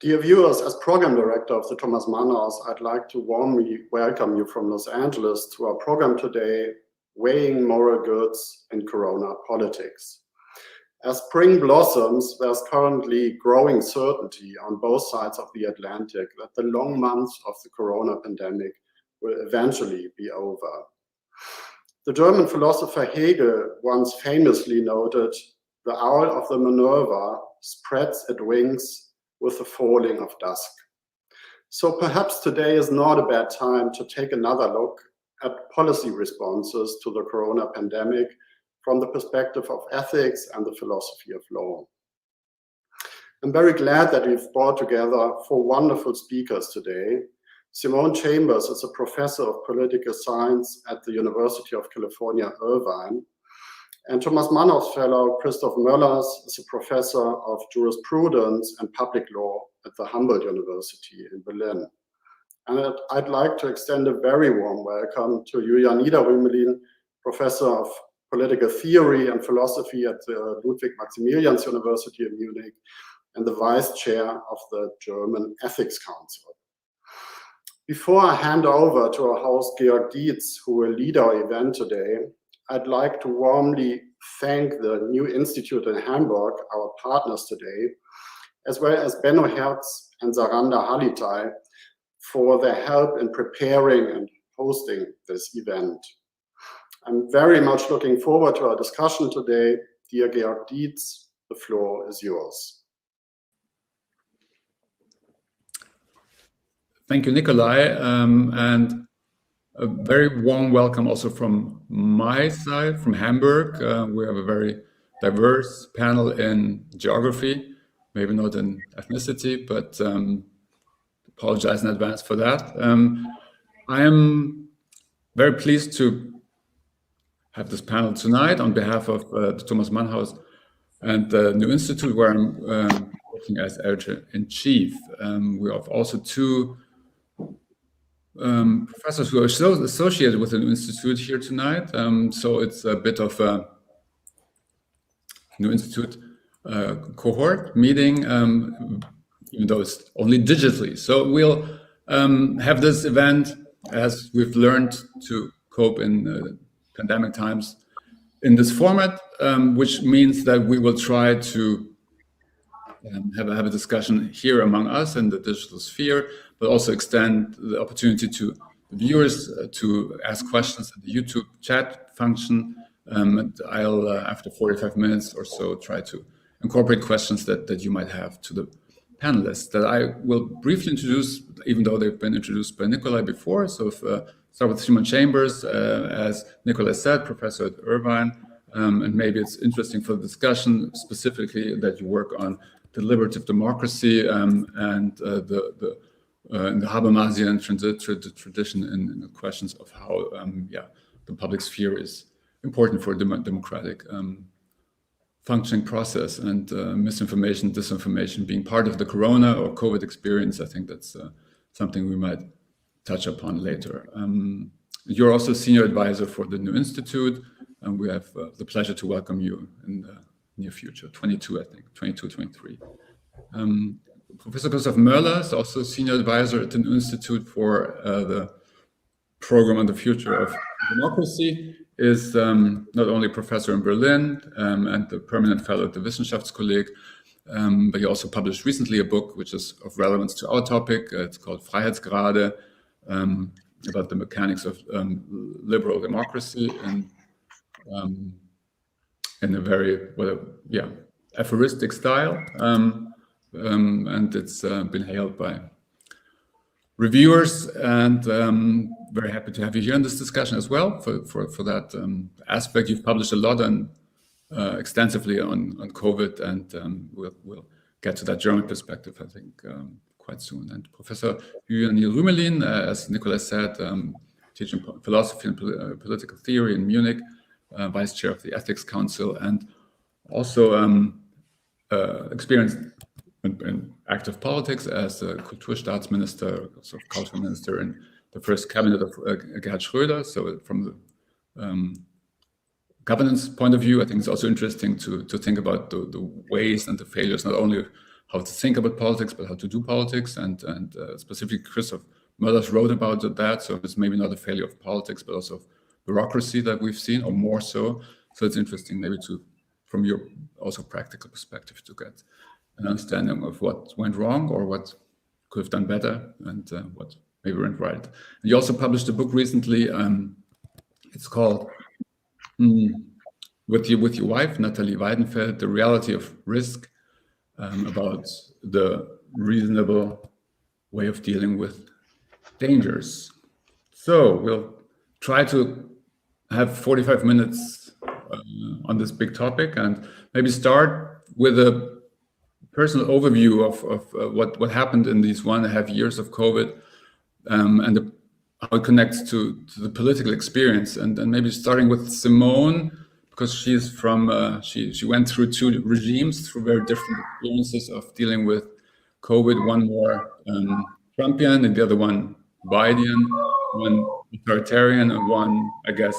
Dear viewers, as program director of the Thomas Mann House, I'd like to warmly welcome you from Los Angeles to our program today, Weighing Moral Goods in Corona Politics. As spring blossoms, there's currently growing certainty on both sides of the Atlantic that the long months of the corona pandemic will eventually be over. The German philosopher Hegel once famously noted, "The owl of the Minerva spreads its wings with the falling of dusk." So perhaps today is not a bad time to take another look at policy responses to the corona pandemic from the perspective of ethics and the philosophy of law. I'm very glad that we've brought together four wonderful speakers today. Simone Chambers is a professor of political science at the University of California, Irvine. And Thomas Mann House fellow Christoph Möllers is a professor of jurisprudence and public law at the Humboldt University in Berlin. And I'd like to extend a very warm welcome to Julian Nida-Rümelin, professor of political theory and philosophy at the Ludwig Maximilians University in Munich and the vice chair of the German Ethics Council. Before I hand over to our host Georg Diez, who will lead our event today, I'd like to warmly thank the new institute in Hamburg, our partners today, as well as Benno Herz and Saranda Halitai for their help in preparing and hosting this event. I'm very much looking forward to our discussion today. Dear Georg Diez, the floor is yours. Thank you, Nikolai, and a very warm welcome also from my side, from Hamburg. We have a very diverse panel in geography, maybe not in ethnicity, but apologize in advance for that. I am very pleased to have this panel tonight on behalf of the Thomas Mann House and the New Institute, where I'm working as editor-in-chief. We have also two professors who are associated with the New Institute here tonight. So it's a bit of a New Institute cohort meeting, even though it's only digitally. So we'll have this event, as we've learned to cope in pandemic times, in this format, which means that we will try to have a discussion here among us in the digital sphere, but also extend the opportunity to the viewers to ask questions in the YouTube chat function. And I'll, after 45 minutes or so, try to incorporate questions that you might have to the panelists that I will briefly introduce, even though they've been introduced by Nikolai before. So start with Simone Chambers, as Nikolai said, professor at Irvine. And maybe it's interesting for the discussion specifically that you work on deliberative democracy and in the Habermasian tradition in questions of how the public sphere is important for a democratic functioning process, and misinformation, disinformation being part of the corona or COVID experience. I think that's something we might touch upon later. You're also senior advisor for the New Institute, and we have the pleasure to welcome you in the near future, 22, I think, 22, 23. Professor Christoph Möllers, also senior advisor at the New Institute for the program on the future of democracy, is not only professor in Berlin and the permanent fellow at the Wissenschaftskolleg, but he also published recently a book which is of relevance to our topic. It's called Freiheitsgrade, about the mechanics of liberal democracy, and in a very aphoristic style. And it's been hailed by reviewers, and very happy to have you here in this discussion as well for that aspect. You've published a lot and extensively on COVID, and we'll get to that German perspective, I think, quite soon. And Professor Julian Nida-Rümelin, as Nikolai said, teaching philosophy and political theory in Munich, vice chair of the Ethics Council, and also experienced in active politics as a Kulturstaatsminister, sort of culture minister in the first cabinet of Gerhard Schröder. So from the governance point of view, I think it's also interesting to think about the ways and the failures, not only how to think about politics, but how to do politics. And specifically, Christoph Möllers wrote about that. So it's maybe not a failure of politics, but also of bureaucracy that we've seen, or more so. So it's interesting maybe from your also practical perspective, to get an understanding of what went wrong or what could have done better, and what maybe went right. And you also published a book recently. It's called with your wife, Natalie Weidenfeld, The Reality of Risk, about the reasonable way of dealing with dangers. So we'll try to have 45 minutes on this big topic, and maybe start with a personal overview of what happened in these 1.5 years of COVID, and how it connects to the political experience, and maybe starting with Simone, because she's from she went through 2 regimes, through very different experiences of dealing with COVID. One more Trumpian, and the other one Bidenian, one authoritarian, and one, I guess,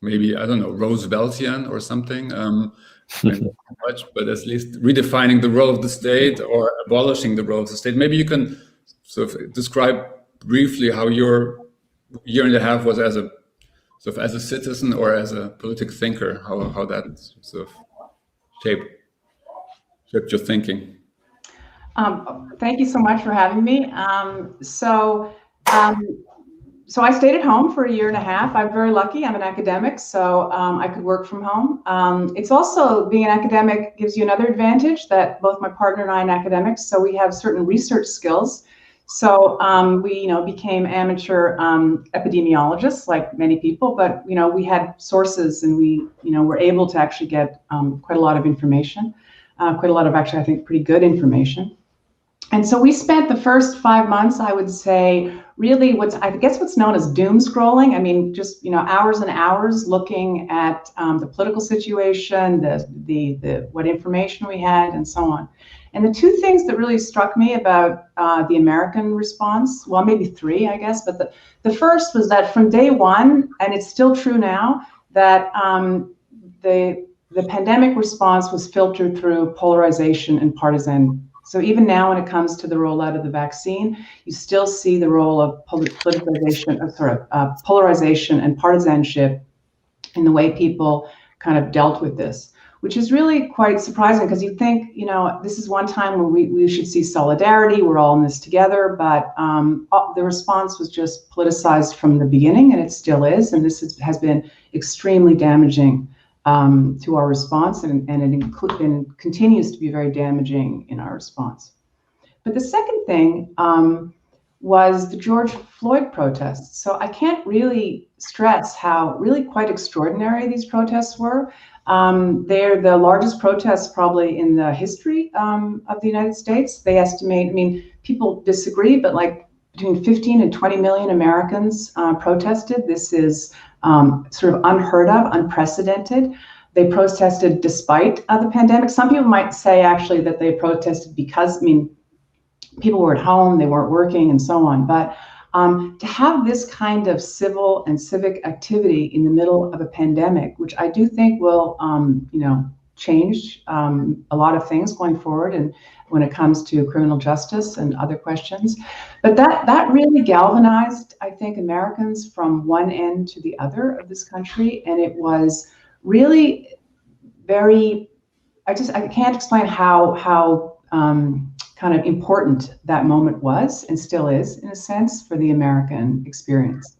maybe, I don't know, Rooseveltian or something. Maybe not much, but at least redefining the role of the state or abolishing the role of the state. Maybe you can sort of describe briefly how your 1.5 years was as a citizen or as a political thinker, how that sort of shaped your thinking. Thank you so much for having me. So I stayed at home for 1.5 years. I'm very lucky. I'm an academic, so I could work from home. It's also, being an academic gives you another advantage, that both my partner and I are academics, so we have certain research skills. So we, became amateur epidemiologists, like many people, but we had sources, and we, were able to actually get quite a lot of information, quite a lot of, actually, I think, pretty good information. And so we spent the first 5 months, I would say, really what's known as doom scrolling. I mean, just hours and hours looking at the political situation, the what information we had, and so on. And the 2 things that really struck me about the American response, well, maybe 3, I guess, but the first was that from day one, and it's still true now, that the pandemic response was filtered through polarization and partisan. So even now, when it comes to the rollout of the vaccine, you still see the role of polarization and partisanship in the way people kind of dealt with this, which is really quite surprising, because you think, this is one time where we should see solidarity, we're all in this together, but the response was just politicized from the beginning, and it still is, and this has been extremely damaging to our response, and it continues to be very damaging in our response. But the second thing was the George Floyd protests. So I can't really stress how really quite extraordinary these protests were. They're the largest protests probably in the history of the United States. They estimate, people disagree, but like between 15 and 20 million Americans protested. This is sort of unheard of, unprecedented. They protested despite the pandemic. Some people might say actually that they protested because, people were at home, they weren't working, and so on. But to have this kind of civil and civic activity in the middle of a pandemic, which I do think will, change a lot of things going forward, and when it comes to criminal justice and other questions. But that really galvanized, I think, Americans from one end to the other of this country. And it was really very, I can't explain how kind of important that moment was, and still is, in a sense, for the American experience.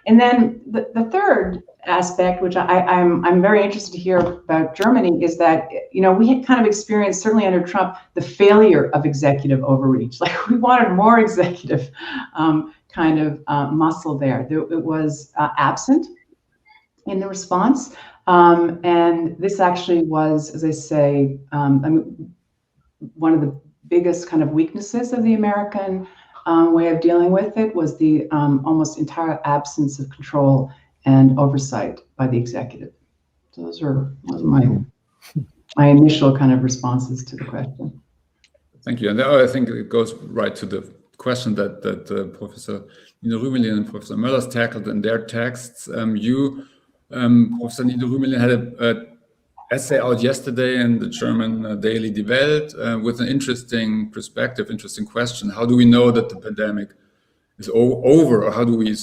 And then the third aspect, which I'm very interested to hear about Germany, is that, we had kind of experienced, certainly under Trump, the failure of executive overreach. Like, we wanted more executive kind of muscle there. It was absent in the response. And this actually was, as I say, one of the biggest kind of weaknesses of the American way of dealing with it was the almost entire absence of control and oversight by the executive. So those are my initial kind of responses to the question. Thank you. And I think it goes right to the question that Professor Nida-Rümelin and Professor Möllers tackled in their texts. Professor Nida-Rümelin, had a essay out yesterday in the German daily Die Welt with an interesting perspective, interesting question. How do we know that the pandemic is over, or how do we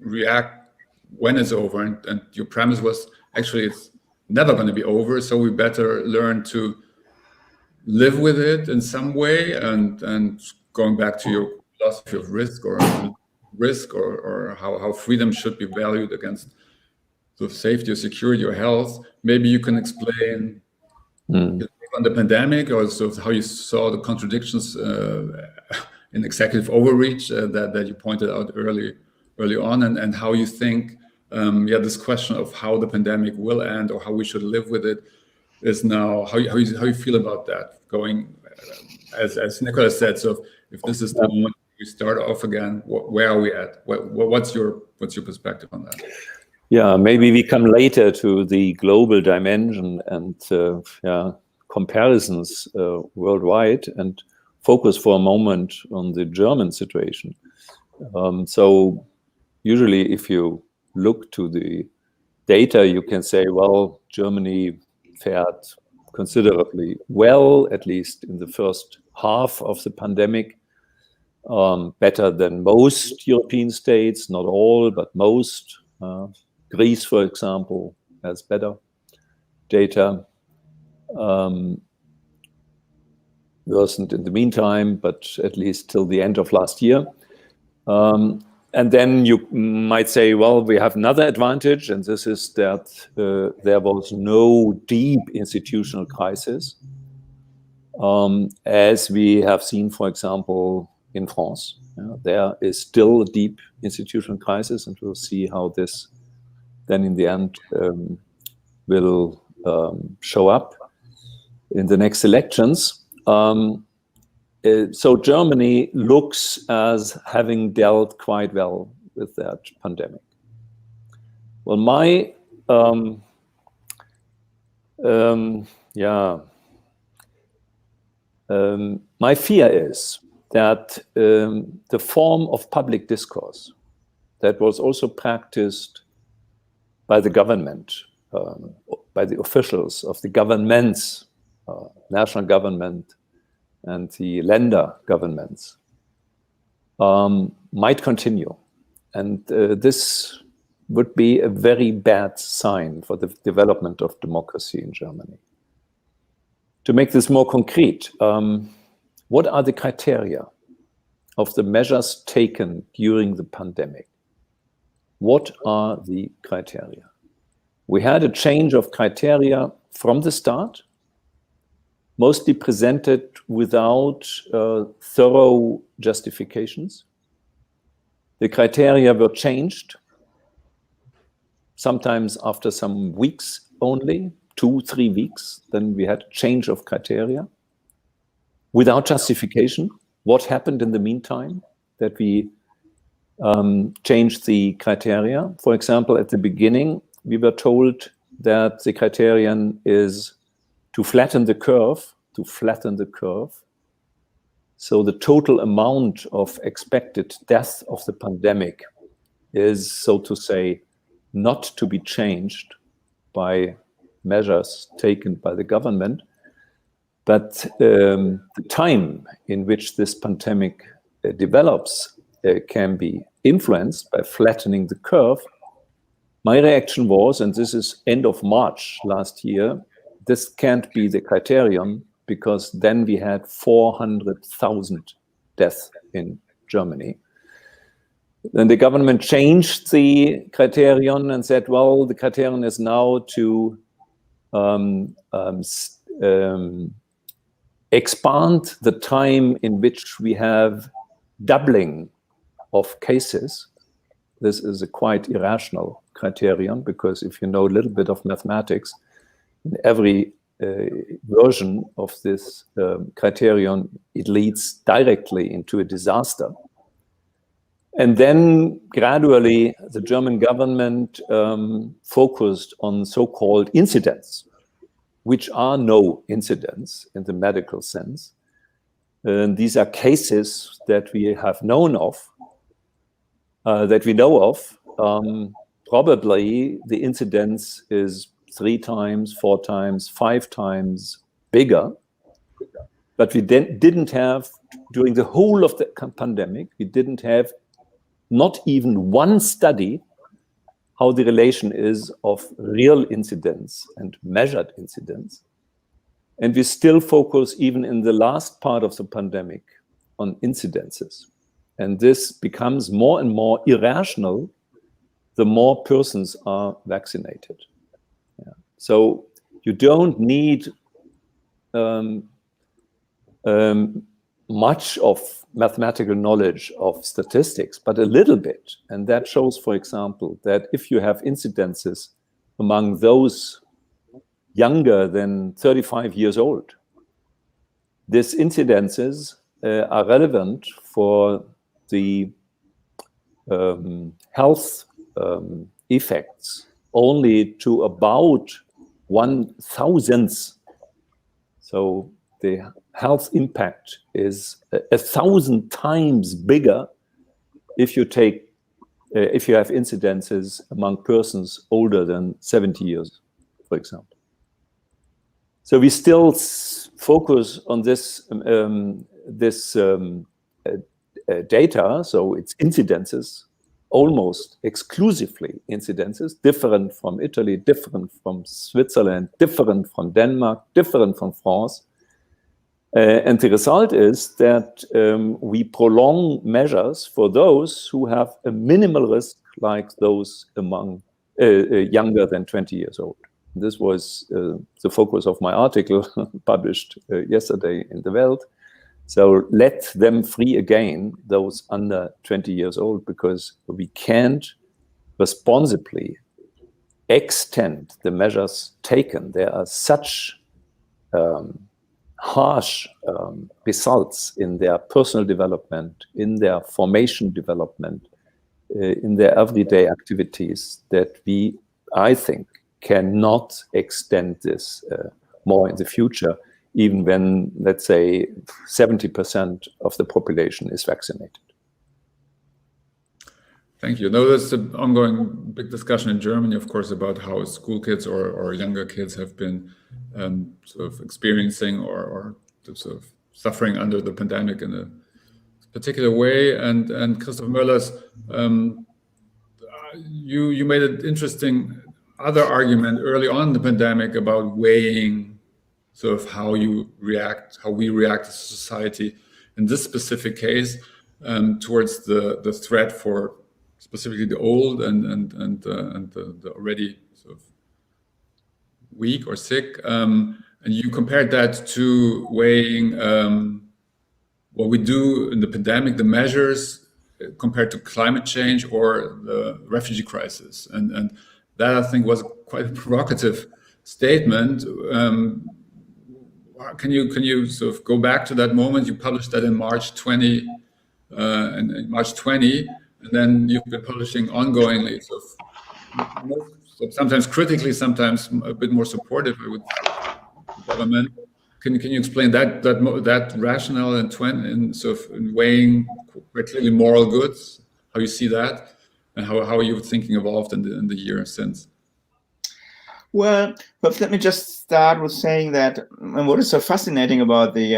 react when it's over? And your premise was actually it's never going to be over, so we better learn to live with it in some way. And going back to your philosophy of risk or how freedom should be valued against sort of safety or security or health, maybe you can explain on the pandemic, or sort of how you saw the contradictions in executive overreach that you pointed out early on, and how you think this question of how the pandemic will end or how we should live with it is now how you feel about that going, as Nicholas said. So if this is the moment we start off again, where are we at? What's your perspective on that? Yeah, maybe we come later to the global dimension and comparisons worldwide, and focus for a moment on the German situation. So usually if you look to the data, you can say, well, Germany fared considerably well, at least in the first half of the pandemic, better than most European states, not all, but most. Greece, for example, has better data. Worsened in the meantime, but at least till the end of last year. And then you might say, well, we have another advantage, and this is that there was no deep institutional crisis, as we have seen, for example, in France. There is still a deep institutional crisis, and we'll see how this then in the end will show up in the next elections. So Germany looks as having dealt quite well with that pandemic. Well, my my fear is that the form of public discourse that was also practiced by the government, by the officials of the governments, national government and the Länder governments, might continue. And this would be a very bad sign for the development of democracy in Germany. To make this more concrete, what are the criteria of the measures taken during the pandemic? What are the criteria? We had a change of criteria from the start, mostly presented without thorough justifications. The criteria were changed, sometimes after some weeks only, 2-3 weeks, then we had a change of criteria without justification. What happened in the meantime that we changed the criteria? For example, at the beginning, we were told that the criterion is to flatten the curve, So the total amount of expected death of the pandemic is, so to say, not to be changed by measures taken by the government, but the time in which this pandemic develops can be influenced by flattening the curve. My reaction was, and this is end of March last year, this can't be the criterion, because then we had 400,000 deaths in Germany. Then the government changed the criterion and said, well, the criterion is now to expand the time in which we have doubling of cases. This is a quite irrational criterion, because if you know a little bit of mathematics, in every version of this criterion, it leads directly into a disaster. And then gradually the German government focused on so-called incidents, which are no incidents in the medical sense. These are cases that we have known of, that we know of. Probably the incidence is 3 times, 4 times, 5 times bigger. But we then didn't have, during the whole of the pandemic, we didn't have not even one study how the relation is of real incidence and measured incidence. And we still focus, even in the last part of the pandemic, on incidences. And this becomes more and more irrational the more persons are vaccinated. Yeah. So you don't need much of mathematical knowledge of statistics, but a little bit. And that shows, for example, that if you have incidences among those younger than 35 years old, these incidences are relevant for the health effects only to about 1/1000th. So the health impact is 1,000 times bigger if you have incidences among persons older than 70 years, for example. So we still focus on this data, so it's incidences, almost exclusively incidences, different from Italy, different from Switzerland, different from Denmark, different from France. And the result is that we prolong measures for those who have a minimal risk, like those among younger than 20 years old. This was the focus of my article published yesterday in the Welt. So let them free again, those under 20 years old, because we can't responsibly extend the measures taken. There are such harsh results in their personal development, in their formation development, in their everyday activities that we, I think, cannot extend this more in the future, even when, let's say, 70% of the population is vaccinated. Thank you. Now, there's an ongoing big discussion in Germany, of course, about how school kids or younger kids have been sort of experiencing or sort of suffering under the pandemic in a particular way. And Christoph Möllers, you made an interesting other argument early on in the pandemic about weighing sort of how we react as a society in this specific case towards the threat for specifically the old and the already sort of weak or sick, and you compared that to weighing what we do in the pandemic, the measures compared to climate change or the refugee crisis, and that I think was quite a provocative statement. Can you sort of go back to that moment? You published that in March 20, and then you've been publishing ongoingly, sometimes critically, sometimes a bit more supportive with the government. Can you explain that rationale in sort of in weighing quite clearly moral goods, how you see that, and how your thinking evolved in the year since? Well, but let me just start with saying that, and what is so fascinating about the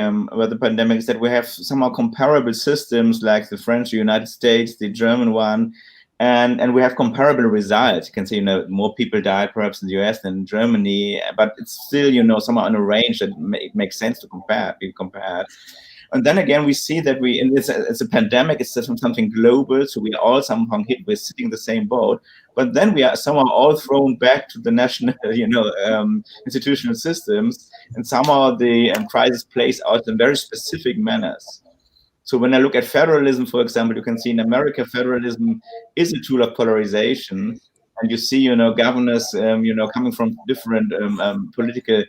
pandemic is that we have somehow comparable systems like the French, the United States, the German one, and we have comparable results. You can see, more people died perhaps in the US than in Germany, but it's still, somehow in a range that it makes sense to be compared. And then again, we see that it's a pandemic, it's something global, so we are all somehow hit, we're sitting in the same boat, but then we are somehow all thrown back to the national, institutional systems, and somehow the crisis plays out in very specific manners. So when I look at federalism, for example, you can see in America, federalism is a tool of polarization, and you see, governors, coming from different political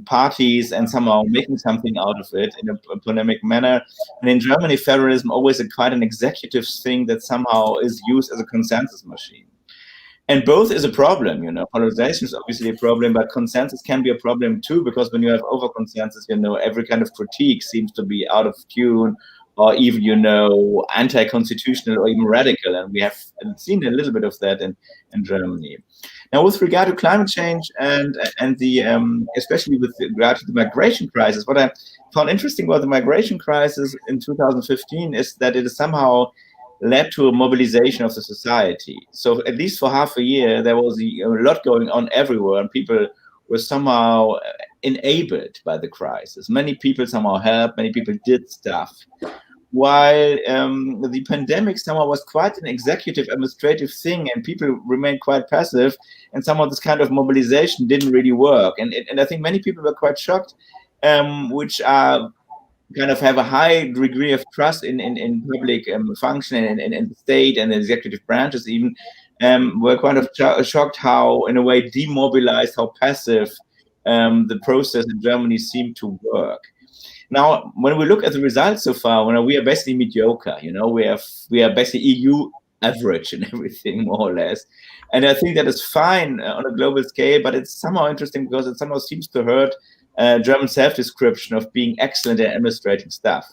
parties and somehow making something out of it in a polemic manner. And in Germany, federalism always quite an executive thing that somehow is used as a consensus machine. And both is a problem, polarization is obviously a problem, but consensus can be a problem too, because when you have over consensus, every kind of critique seems to be out of tune or even, you know, anti-constitutional or even radical. And we have seen a little bit of that in Germany. Now, with regard to climate change and the especially with regard to the migration crisis, what I found interesting about the migration crisis in 2015 is that it is somehow led to a mobilization of the society. So at least for half a year, there was a lot going on everywhere, and people were somehow enabled by the crisis. Many people somehow helped, many people did stuff. While the pandemic somehow was quite an executive, administrative thing, and people remained quite passive, and somehow this kind of mobilization didn't really work. And I think many people were quite shocked, which are kind of have a high degree of trust in public function and in the state and the executive branches even, were kind of shocked how, in a way, demobilized, how passive the process in Germany seemed to work. Now, when we look at the results so far, we are basically mediocre. You know, we are basically EU average in everything, more or less. And I think that is fine on a global scale, but it's somehow interesting because it somehow seems to hurt German self-description of being excellent at administrating stuff,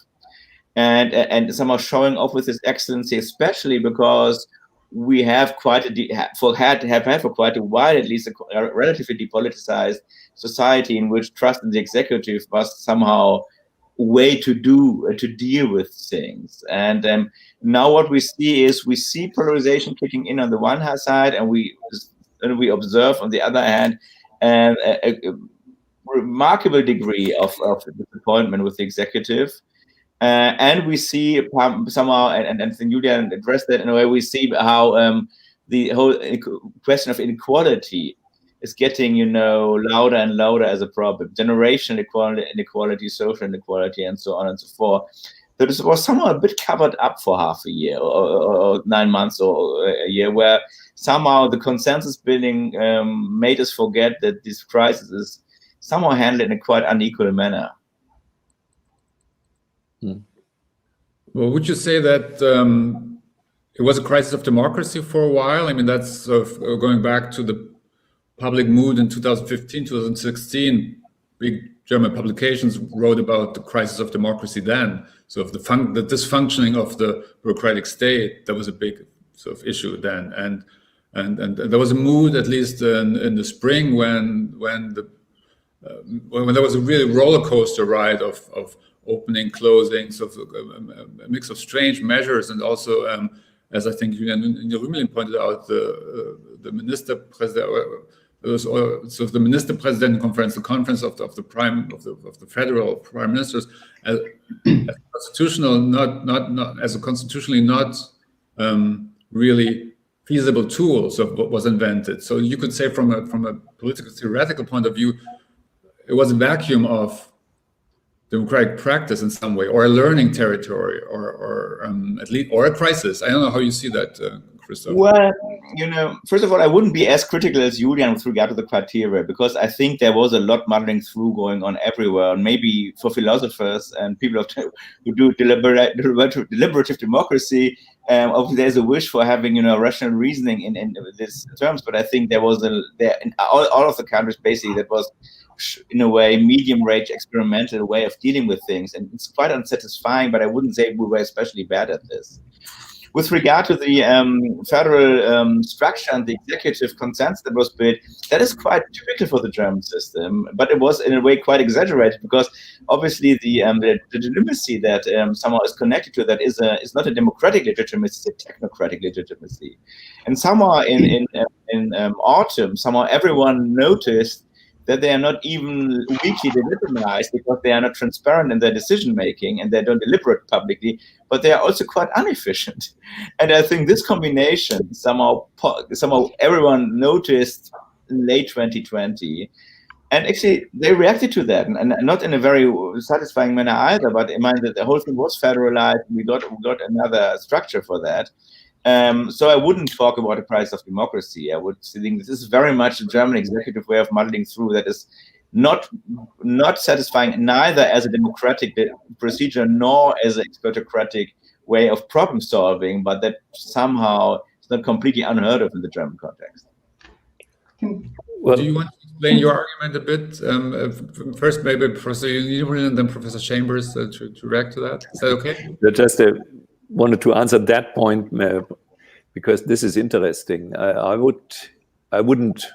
and somehow showing off with this excellency, especially because we have quite for quite a while, at least, a relatively depoliticized society in which trust in the executive was somehow a way to deal with things. And now what we see polarization kicking in on the one hand side, and we observe on the other hand a remarkable degree of disappointment with the executive, and we see somehow, and Julian addressed that in a way, we see how the whole question of inequality is getting, you know, louder and louder as a problem. Generational inequality, social inequality, and so on and so forth. So this was somehow a bit covered up for half a year or 9 months or a year, where somehow the consensus building made us forget that this crisis is somehow handled in a quite unequal manner. Well, would you say that it was a crisis of democracy for a while? I mean, that's sort of going back to the public mood in 2015, 2016. Big German publications wrote about the crisis of democracy then. So of the dysfunctioning of the bureaucratic state, that was a big sort of issue then. And there was a mood, at least in the spring, when there was a really roller coaster ride of opening, closing, sort of a mix of strange measures, and also, as I think Julian Nida-Rümelin pointed out, the minister president, so the minister president conference, the conference of the federal prime ministers, as constitutional, not as a constitutionally not really feasible tool, so what was invented. So you could say from a political theoretical point of view, it was a vacuum of democratic practice in some way, or a learning territory, or at least, or a crisis. I don't know how you see that, Christoph. Well, you know, first of all, I wouldn't be as critical as Julian with regard to the criteria, because I think there was a lot muddling through going on everywhere. And maybe for philosophers and people who do deliberative democracy, obviously there's a wish for having, you know, rational reasoning in these terms. But I think there was in all of the countries basically that was, in a way, medium-range experimental way of dealing with things, and it's quite unsatisfying. But I wouldn't say we were especially bad at this. With regard to the federal structure and the executive consensus that was built, that is quite typical for the German system, but it was in a way quite exaggerated, because obviously the legitimacy that somehow is connected to that is not a democratic legitimacy, it's a technocratic legitimacy. And somehow in autumn, somehow everyone noticed that they are not even weakly delegitimized because they are not transparent in their decision making and they don't deliberate publicly, but they are also quite inefficient. And I think this combination somehow everyone noticed in late 2020, and actually they reacted to that, and not in a very satisfying manner either. But in mind that the whole thing was federalized, we got another structure for that. So I wouldn't talk about a crisis of democracy. I would think this is very much a German executive way of muddling through that is not satisfying neither as a democratic procedure nor as an expertocratic way of problem solving, but that somehow is not completely unheard of in the German context. Well, do you want to explain your argument a bit? First, maybe Professor Nida-Rümelin and then Professor Chambers to react to that. Is that okay? Just wanted to answer that point because this is interesting. I wouldn't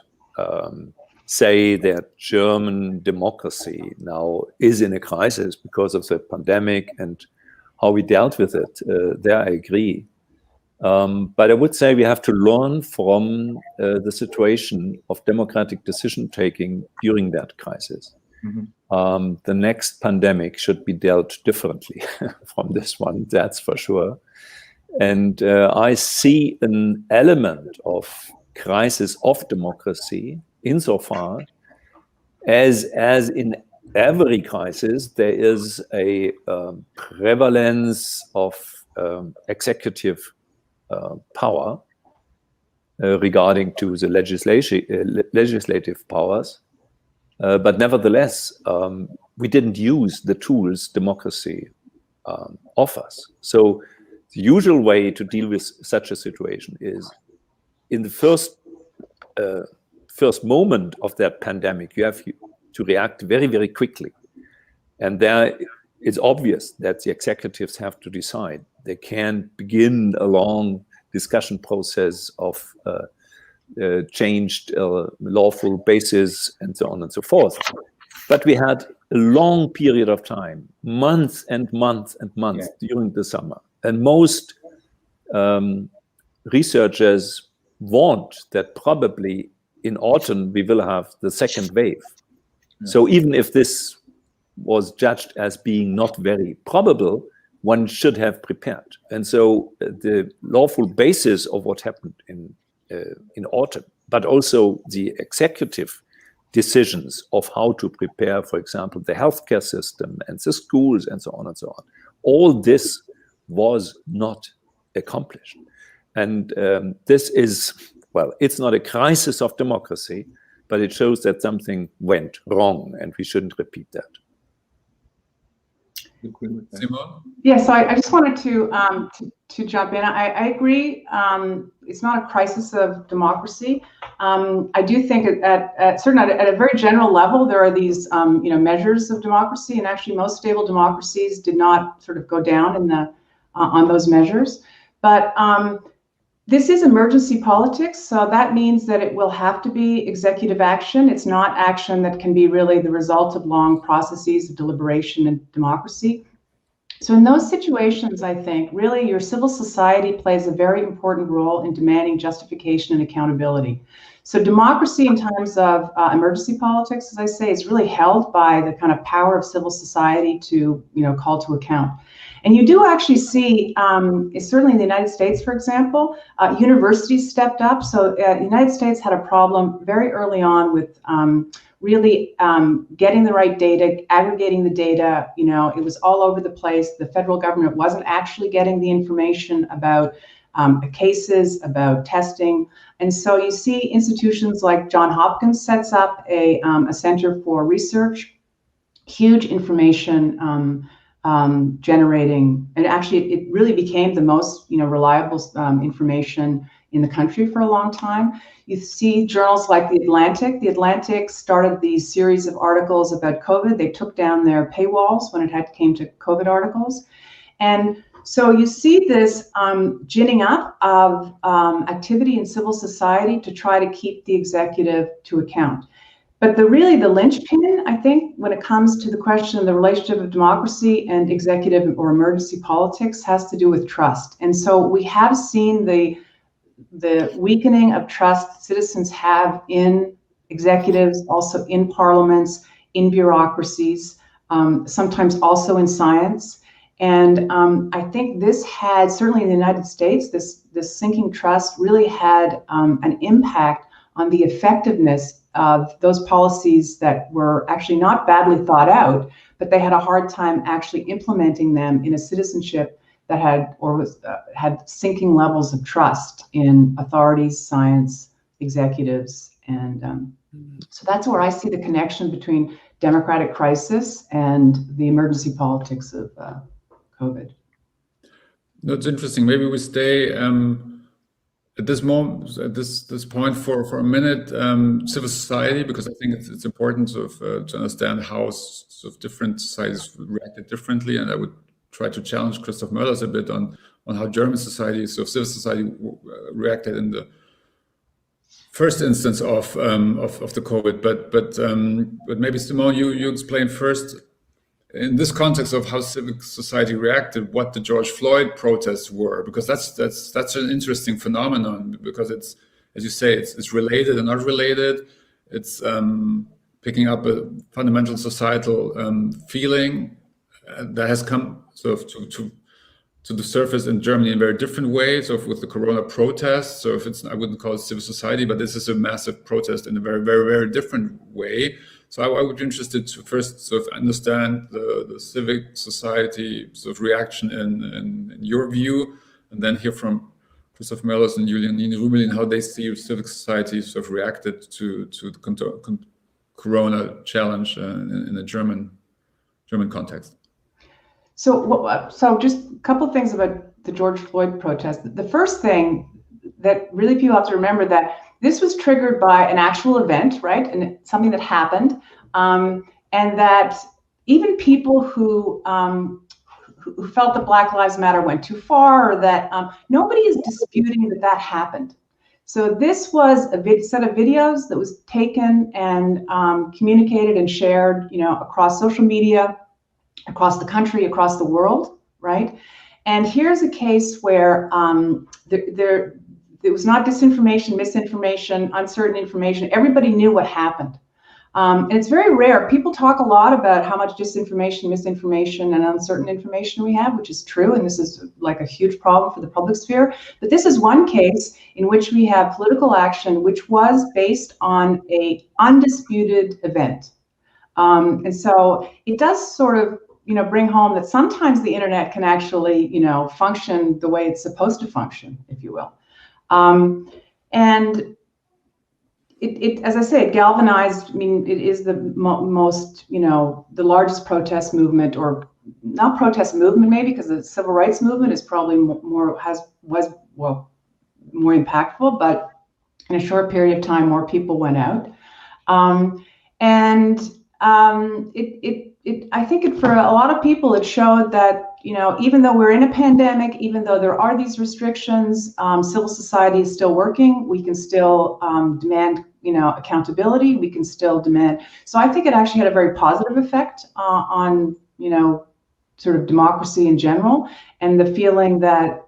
say that German democracy now is in a crisis because of the pandemic and how we dealt with it. There I agree. But I would say we have to learn from the situation of democratic decision-taking during that crisis. Mm-hmm. The next pandemic should be dealt differently from this one, that's for sure. And I see an element of crisis of democracy insofar as in every crisis, there is a prevalence of executive power regarding to the legislative powers. But nevertheless, we didn't use the tools democracy offers. So the usual way to deal with such a situation is in the first moment of that pandemic, you have to react very, very quickly. And there it's obvious that the executives have to decide. They can't begin a long discussion process of changed lawful basis and so on and so forth. But we had a long period of time, months and months and months during the summer. And most researchers warned that probably in autumn we will have the second wave. Yeah. So even if this was judged as being not very probable, one should have prepared. And so the lawful basis of what happened in autumn, but also the executive decisions of how to prepare, for example, the healthcare system and the schools and so on and so on. All this was not accomplished. And this is, well, it's not a crisis of democracy, but it shows that something went wrong and we shouldn't repeat that. Simone? Yes, I just wanted to jump in. I agree. It's not a crisis of democracy. I do think at a very general level, there are these measures of democracy, and actually most stable democracies did not sort of go down in on those measures. But this is emergency politics, so that means that it will have to be executive action. It's not action that can be really the result of long processes of deliberation and democracy. So in those situations, I think really your civil society plays a very important role in demanding justification and accountability. So democracy in times of emergency politics, as I say, is really held by the kind of power of civil society to call to account. And you do actually see, certainly in the United States, for example, universities stepped up. So the United States had a problem very early on with really getting the right data, aggregating the data. It was all over the place. The federal government wasn't actually getting the information about cases, about testing. And so you see institutions like Johns Hopkins sets up a center for research, huge information generating, and actually it really became the most reliable information in the country for a long time. You see journals like The Atlantic. The Atlantic started these series of articles about COVID. They took down their paywalls when it came to COVID articles. And so you see this ginning up of activity in civil society to try to keep the executive to account. But the linchpin, I think, when it comes to the question of the relationship of democracy and executive or emergency politics has to do with trust. And so we have seen the weakening of trust citizens have in executives, also in parliaments, in bureaucracies, sometimes also in science. And I think this had, certainly in the United States, this sinking trust really had an impact on the effectiveness of those policies that were actually not badly thought out, but they had a hard time actually implementing them in a citizenship that had sinking levels of trust in authorities, science, executives, and so that's where I see the connection between democratic crisis and the emergency politics of COVID. That's interesting. Maybe we stay at this moment, at this point, for a minute, civil society, because I think it's important to understand how sort of different societies reacted differently, and I would try to challenge Christoph Möllers a bit on how German society, so civil society, reacted in the first instance of the COVID. But maybe Simone, you explain first, in this context of how civic society reacted, what the George Floyd protests were, because that's an interesting phenomenon, because it's, as you say, it's related and not related. It's picking up a fundamental societal feeling that has come sort of to the surface in Germany in very different ways. So with the Corona protests, so if it's, I wouldn't call it civil society, but this is a massive protest in a very, very, very different way. So I would be interested to first sort of understand the civic society sort of reaction in your view, and then hear from Christoph Möllers and Julian Nida-Rümelin how they see civic society sort of reacted to the Corona challenge in a German context. So just a couple of things about the George Floyd protest. The first thing that really people have to remember, that this was triggered by an actual event, right? And something that happened, and that even people who felt that Black Lives Matter went too far, or that nobody is disputing that happened. So this was a set of videos that was taken and communicated and shared, across social media, across the country, across the world, right? And here's a case where there was not disinformation, misinformation, uncertain information. Everybody knew what happened. And it's very rare. People talk a lot about how much disinformation, misinformation, and uncertain information we have, which is true, and this is like a huge problem for the public sphere. But this is one case in which we have political action which was based on an undisputed event. And so it does sort of, bring home that sometimes the internet can actually, function the way it's supposed to function, if you will. And it, as I say, it galvanized. I mean, it is the most, the largest protest movement, or not protest movement, maybe, because the civil rights movement is probably more impactful. But in a short period of time, more people went out, I think for a lot of people, it showed that, even though we're in a pandemic, even though there are these restrictions, civil society is still working. We can still demand, accountability. We can still demand. So I think it actually had a very positive effect on, sort of democracy in general, and the feeling that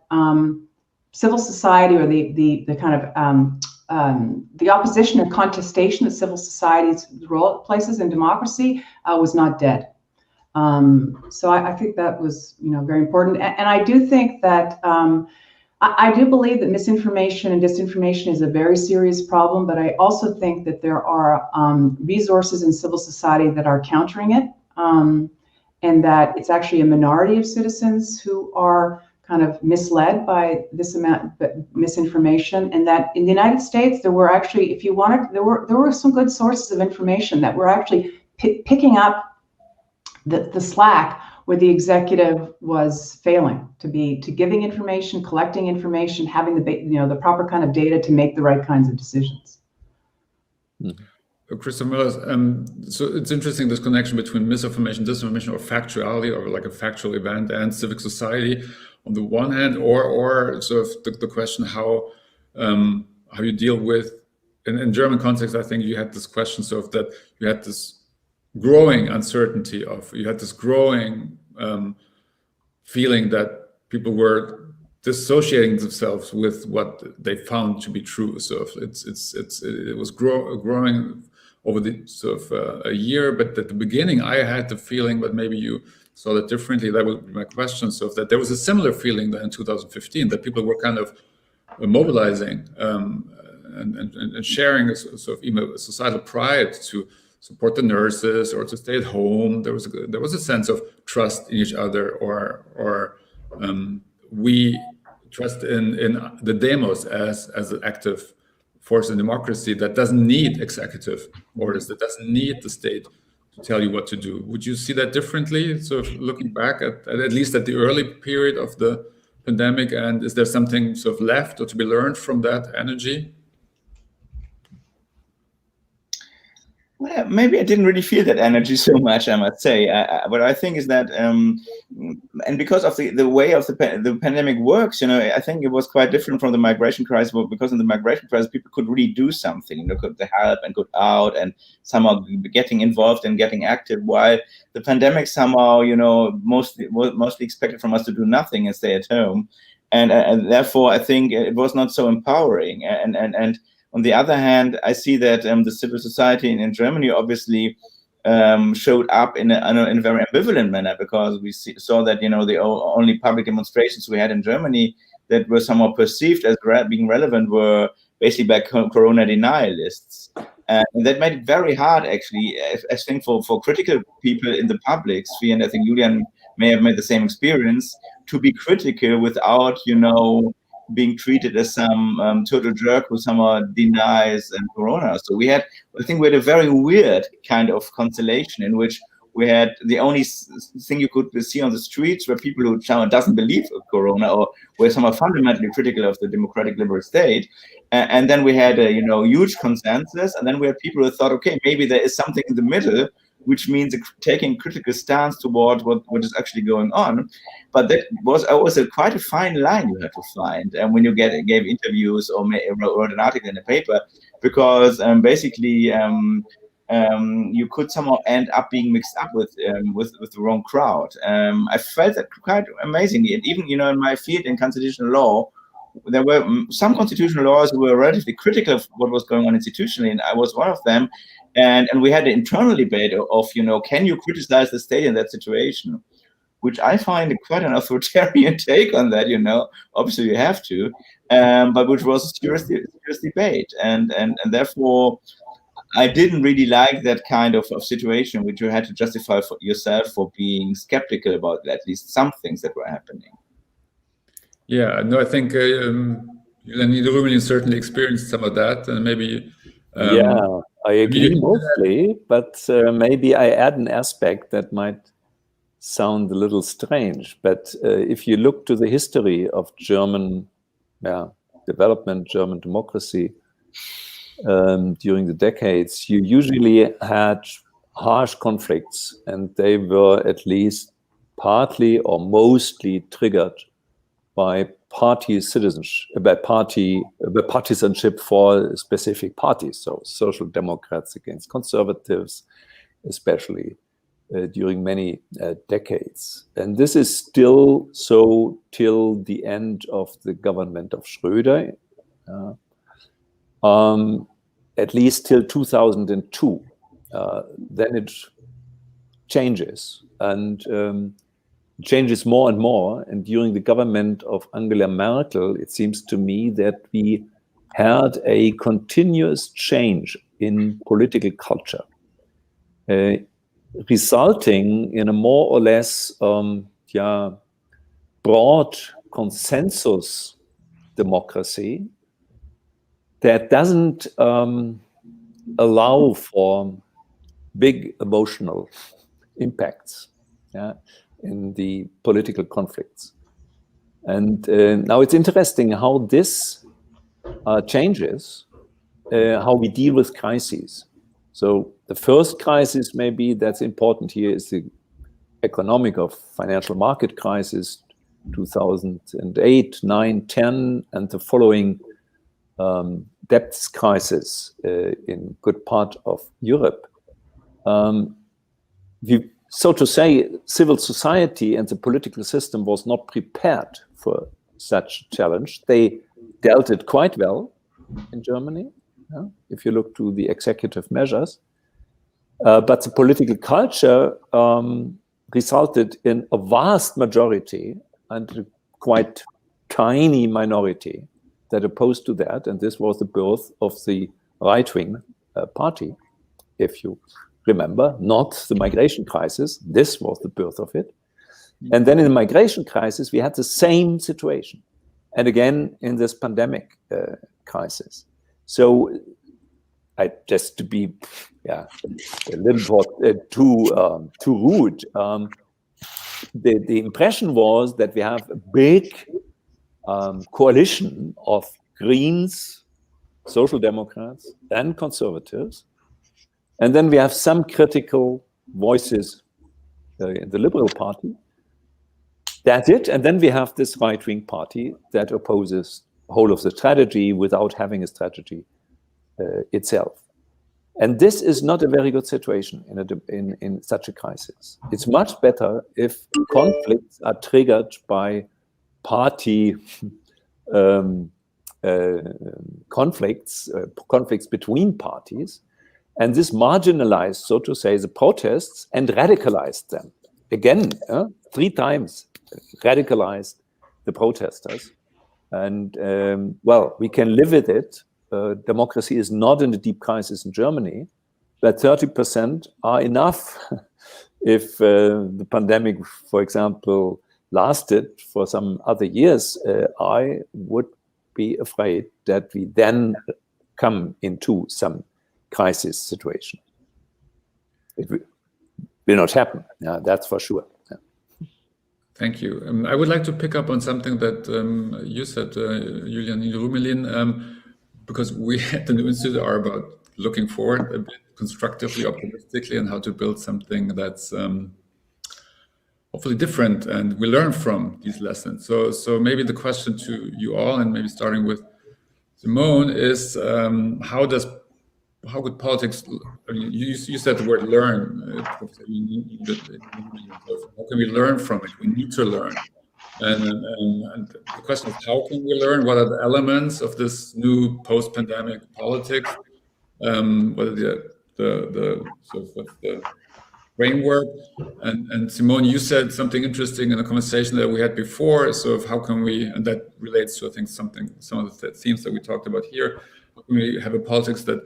civil society, or the kind of the opposition and contestation that civil society's role places in democracy was not dead. So I think that was, very important. And I do think that I do believe that misinformation and disinformation is a very serious problem, but I also think that there are resources in civil society that are countering it, and that it's actually a minority of citizens who are kind of misled by this amount of misinformation. And that in the United States, there were actually, if you wanted, there were some good sources of information that were actually picking up the slack where the executive was failing to giving information, collecting information, having the proper kind of data to make the right kinds of decisions. Christoph Möllers, so it's interesting, this connection between misinformation, disinformation, or factuality, or like a factual event, and civic society on the one hand, or sort of the question how you deal with, in German context, I think you had this question, sort of that you had this growing uncertainty you had this growing feeling that people were dissociating themselves with what they found to be true. So it was growing over the sort of a year, but at the beginning I had the feeling, but maybe you saw that differently. That would be my question. So that there was a similar feeling then in 2015, that people were kind of mobilizing and sharing a sort of even a societal pride to support the nurses or to stay at home. There was a sense of trust in each other, or we trust in the demos as an active force in democracy that doesn't need executive orders, that doesn't need the state to tell you what to do. Would you see that differently? So looking back at least at the early period of the pandemic, and is there something sort of left or to be learned from that energy? Well, maybe I didn't really feel that energy so much, I must say. What I think is that, and because of the way of the pandemic works, I think it was quite different from the migration crisis, because in the migration crisis, people could really do something, could help and go out and somehow getting involved and getting active, while the pandemic somehow, mostly expected from us to do nothing and stay at home. And therefore, I think it was not so empowering. And on the other hand, I see that the civil society in Germany obviously showed up in a very ambivalent manner, because we saw that the only public demonstrations we had in Germany that were somehow perceived as being relevant were basically by corona denialists, and that made it very hard, actually, I think, for critical people in the public sphere, and I think Julian may have made the same experience, to be critical without being treated as some total jerk who somehow denies corona. So I think we had a very weird kind of constellation in which we had the only thing you could see on the streets were people who doesn't believe in corona or were somehow fundamentally critical of the democratic liberal state. And then we had a huge consensus. And then we had people who thought, okay, maybe there is something in the middle, which means taking a critical stance toward what is actually going on. But that was always quite a fine line you had to find. And when you gave interviews or wrote an article in a paper, because basically you could somehow end up being mixed up with the wrong crowd. I felt that quite amazingly. And even in my field in constitutional law, there were some constitutional lawyers who were relatively critical of what was going on institutionally, and I was one of them. And we had an internal debate of, can you criticize the state in that situation? Which I find quite an authoritarian take on that, Obviously you have to, but which was a serious debate. And therefore, I didn't really like that kind of situation which you had to justify for yourself for being skeptical about at least some things that were happening. Yeah, no, I think Julian Nida-Rümelin certainly experienced some of that, and maybe... yeah, I agree mostly, but maybe I add an aspect that might sound a little strange. But if you look to the history of German development, German democracy, during the decades, you usually had harsh conflicts, and they were at least partly or mostly triggered by party citizenship, by partisanship for specific parties. So social democrats against conservatives, especially during many decades. And this is still so till the end of the government of Schröder, at least till 2002. Then it changes, and changes more and more. And during the government of Angela Merkel, it seems to me that we had a continuous change in political culture, resulting in a more or less broad consensus democracy that doesn't allow for big emotional impacts in the political conflicts. And now it's interesting how this changes how we deal with crises. So the first crisis maybe that's important here is the economic or financial market crisis, 2008, 9, 10, and the following debts crisis in good part of Europe. So to say, civil society and the political system was not prepared for such a challenge. They dealt it quite well in Germany, if you look to the executive measures. But the political culture resulted in a vast majority and a quite tiny minority that opposed to that. And this was the birth of the right-wing party, if you remember, not the migration crisis. This was the birth of it. And then in the migration crisis, we had the same situation. And again, in this pandemic crisis. So just to be a little bit too rude, the impression was that we have a big coalition of Greens, Social Democrats, and Conservatives. And then we have some critical voices in the Liberal Party. That's it. And then we have this right-wing party that opposes the whole of the strategy without having a strategy itself. And this is not a very good situation in such a crisis. It's much better if conflicts are triggered by party conflicts between parties, and this marginalized, so to say, the protests and radicalized them. Again, 3 times radicalized the protesters. And well, we can live with it. Democracy is not in a deep crisis in Germany, but 30% are enough. If the pandemic, for example, lasted for some other years, I would be afraid that we then come into some crisis situation. It will not happen. Yeah, that's for sure. Yeah. Thank you. I would like to pick up on something that you said, Julian Nida-Rümelin, because we at the New Institute are about looking forward a bit constructively, optimistically, and how to build something that's hopefully different, and we learn from these lessons. So maybe the question to you all, and maybe starting with Simone, is how could politics? I mean, you said the word learn. How can we learn from it? We need to learn. And the question is, how can we learn? What are the elements of this new post-pandemic politics? What are the framework? And Simone, you said something interesting in a conversation that we had before. So how can we, and that relates to, I think, some of the themes that we talked about here. How can we have a politics that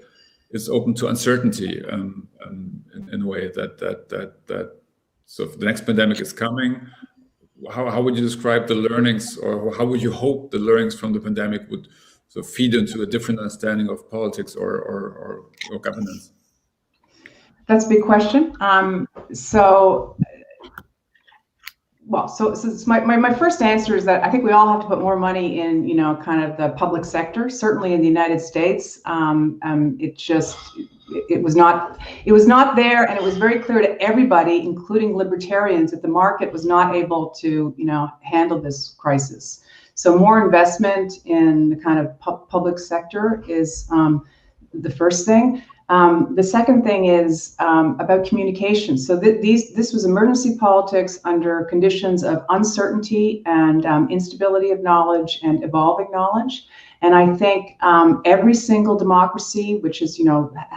is open to uncertainty in a way that so if the next pandemic is coming, how would you describe the learnings, or how would you hope the learnings from the pandemic would sort of feed into a different understanding of politics or governance? That's a big question. So my first answer is that I think we all have to put more money in, kind of the public sector. Certainly in the United States, it was not there, and it was very clear to everybody, including libertarians, that the market was not able to, handle this crisis. So more investment in the kind of public sector is the first thing. The second thing is about communication. So this was emergency politics under conditions of uncertainty and instability of knowledge and evolving knowledge. And I think every single democracy, which is,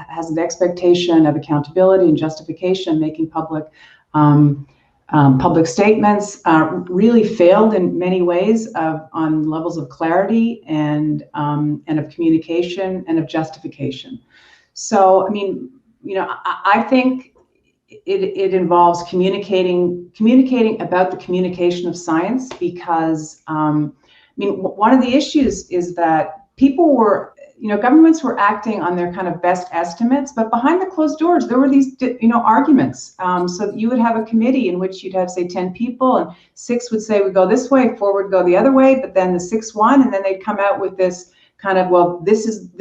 has the expectation of accountability and justification, making public statements, really failed in many ways on levels of clarity and of communication and of justification. So, I mean, I think it involves communicating about the communication of science, because, one of the issues is that people were, governments were acting on their kind of best estimates, but behind the closed doors, there were these, arguments. So you would have a committee in which you'd have, say, 10 people, and 6 would say, we go this way, 4 would go the other way, but then the 6th won, and then they'd come out with this kind of, well, this is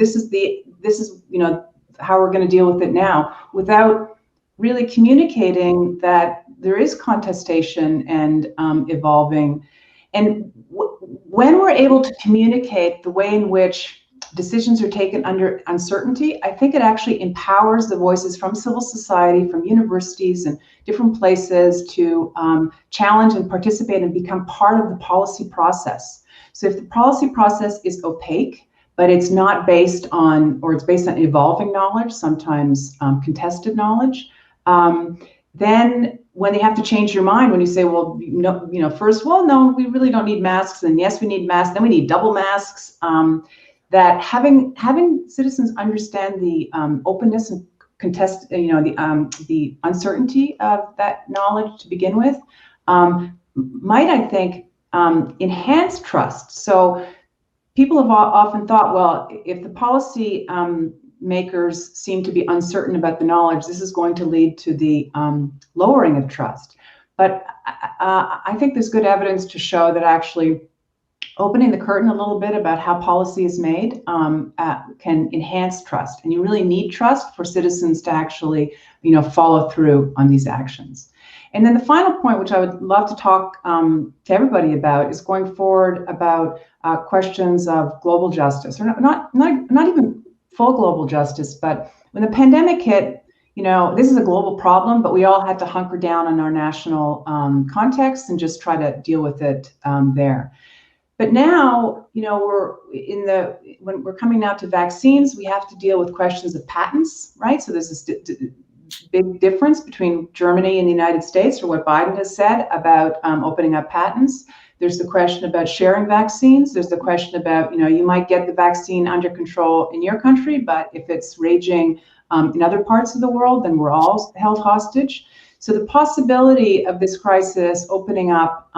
how we're going to deal with it now, without really communicating that there is contestation and evolving. And when we're able to communicate the way in which decisions are taken under uncertainty, I think it actually empowers the voices from civil society, from universities and different places to challenge and participate and become part of the policy process. So if the policy process is opaque, but it's not based on, or it's based on evolving knowledge, sometimes contested knowledge, then when they have to change your mind, when you say, well, first, well, no, we really don't need masks, and yes, we need masks, then we need double masks, that having citizens understand the openness and contest, the uncertainty of that knowledge to begin with, might, I think, enhance trust. So people have often thought, well, if the policy makers seem to be uncertain about the knowledge, this is going to lead to the lowering of trust. But I think there's good evidence to show that actually opening the curtain a little bit about how policy is made can enhance trust. And you really need trust for citizens to actually, follow through on these actions. And then the final point, which I would love to talk to everybody about, is going forward about questions of global justice, or not even full global justice, but when the pandemic hit, this is a global problem, but we all had to hunker down in our national context and just try to deal with it there. But now, when we're coming now to vaccines, we have to deal with questions of patents, right? So there's this big difference between Germany and the United States, or what Biden has said about opening up patents. There's the question about sharing vaccines. There's the question about, you might get the vaccine under control in your country, but if it's raging in other parts of the world, then we're all held hostage. So the possibility of this crisis opening up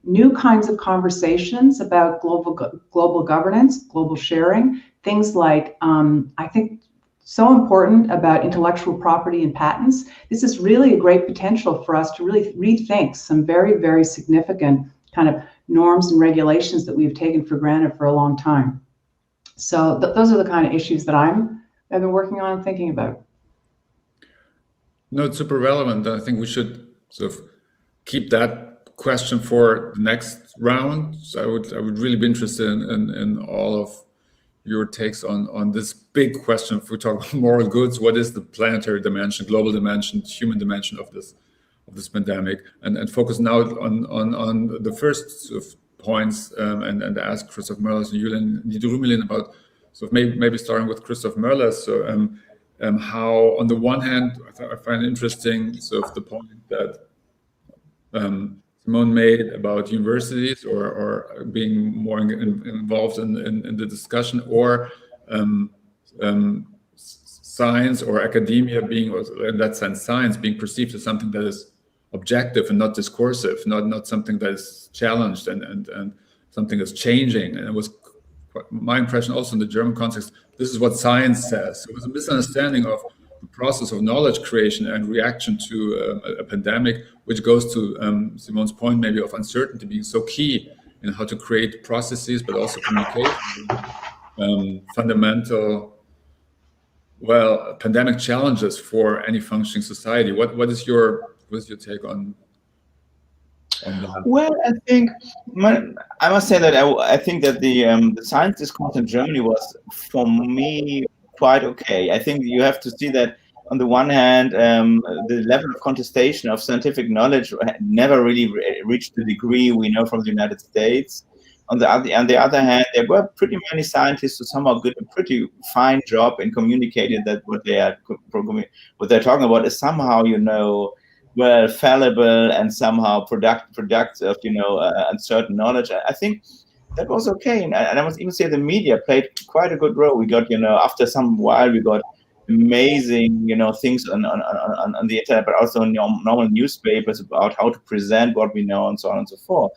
new kinds of conversations about global governance, global sharing, things like, I think, so important about intellectual property and patents. This is really a great potential for us to really rethink some very, very significant kind of norms and regulations that we've taken for granted for a long time. So those are the kind of issues that I've been working on and thinking about. No, it's super relevant. I think we should sort of keep that question for the next round. So I would really be interested in all of your takes on this big question. If we talk about moral goods, what is the planetary dimension, global dimension, human dimension of this pandemic, and focus now on the first sort of points and ask Christoph Möllers Julian Nida-Rümelin about sort of maybe starting with Christoph Möllers. So how on the one hand I find interesting sort of the point that Simone made about universities or being more involved in the discussion, or science or academia being, in that sense, science being perceived as something that is objective and not discursive, not something that is challenged and something that's changing. And it was my impression also in the German context, this is what science says. So it was a misunderstanding of the process of knowledge creation and reaction to a pandemic, which goes to Simone's point maybe of uncertainty being so key in how to create processes, but also communication, fundamental, pandemic challenges for any functioning society. What is your take on that? Well, I must say that I think that the science discourse in Germany was, for me, quite okay. I think you have to see that on the one hand, the level of contestation of scientific knowledge never really reached the degree we know from the United States. On the other hand, there were pretty many scientists who somehow did a pretty fine job in communicating that what they're talking about is somehow, fallible and somehow products of uncertain knowledge. I think that was okay, and I must even say the media played quite a good role. We got after some while we got amazing things on the internet, but also in normal newspapers about how to present what we know and so on and so forth.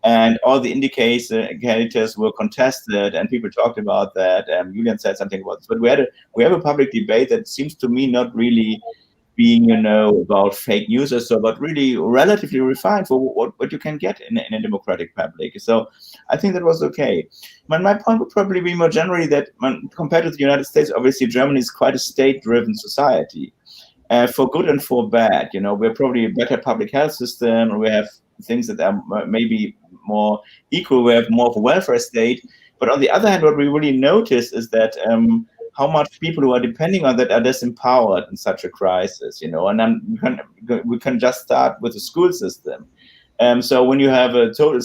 And all the indicators were contested, and people talked about that. Julian said something about this, but we have a public debate that seems to me not really being, about fake news or so, but really relatively refined for what you can get in a democratic public. So I think that was okay. But my point would probably be more generally that compared to the United States, obviously Germany is quite a state-driven society, for good and for bad. We're probably a better public health system, or we have things that are maybe more equal. We have more of a welfare state. But on the other hand, what we really notice is that how much people who are depending on that are disempowered in such a crisis, and then we can just start with the school system. So when you have a totally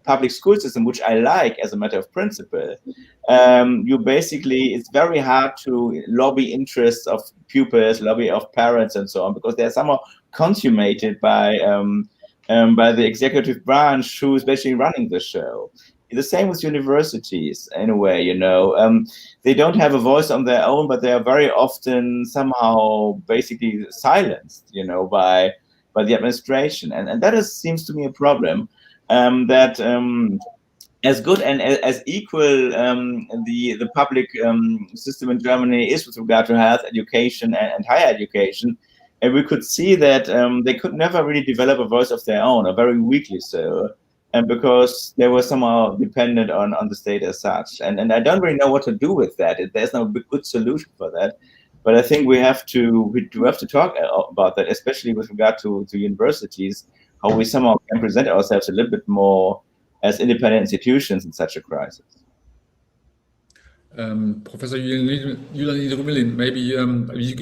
public school system, which I like as a matter of principle, you basically, it's very hard to lobby interests of pupils, lobby of parents and so on, because they're somehow consummated by the executive branch who is basically running the show. The same with universities, in a way, they don't have a voice on their own, but they are very often somehow basically silenced, by the administration. And that seems to me a problem, that as good and as equal the public system in Germany is with regard to health, education, and higher education, and we could see that they could never really develop a voice of their own, or very weakly so. and because they were somehow dependent on the state as such. And I don't really know what to do with that. There's no good solution for that. But I think we have to talk about that, especially with regard to universities, how we somehow can present ourselves a little bit more as independent institutions in such a crisis. Professor Julian Nida-Rümelin, maybe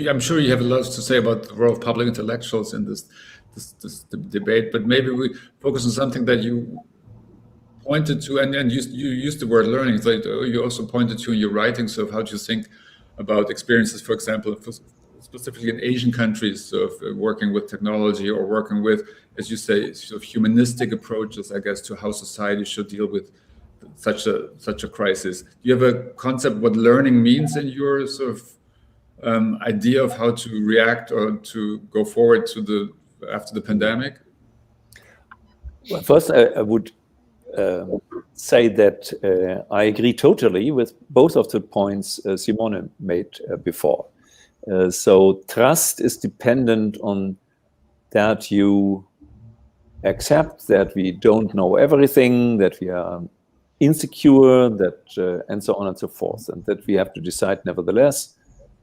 I'm sure you have a lot to say about the role of public intellectuals in this debate, but maybe we focus on something that you pointed to, and you used the word learning. So you also pointed to in your writings of how to think about experiences, for example, specifically in Asian countries, of working with technology or working with, as you say, sort of humanistic approaches, I guess, to how society should deal with such a crisis. Do you have a concept what learning means in your sort of idea of how to react or to go forward to after the pandemic? Well, first, I would say that I agree totally with both of the points Simone made before. So trust is dependent on that you accept that we don't know everything, that we are insecure, that and so on and so forth, and that we have to decide nevertheless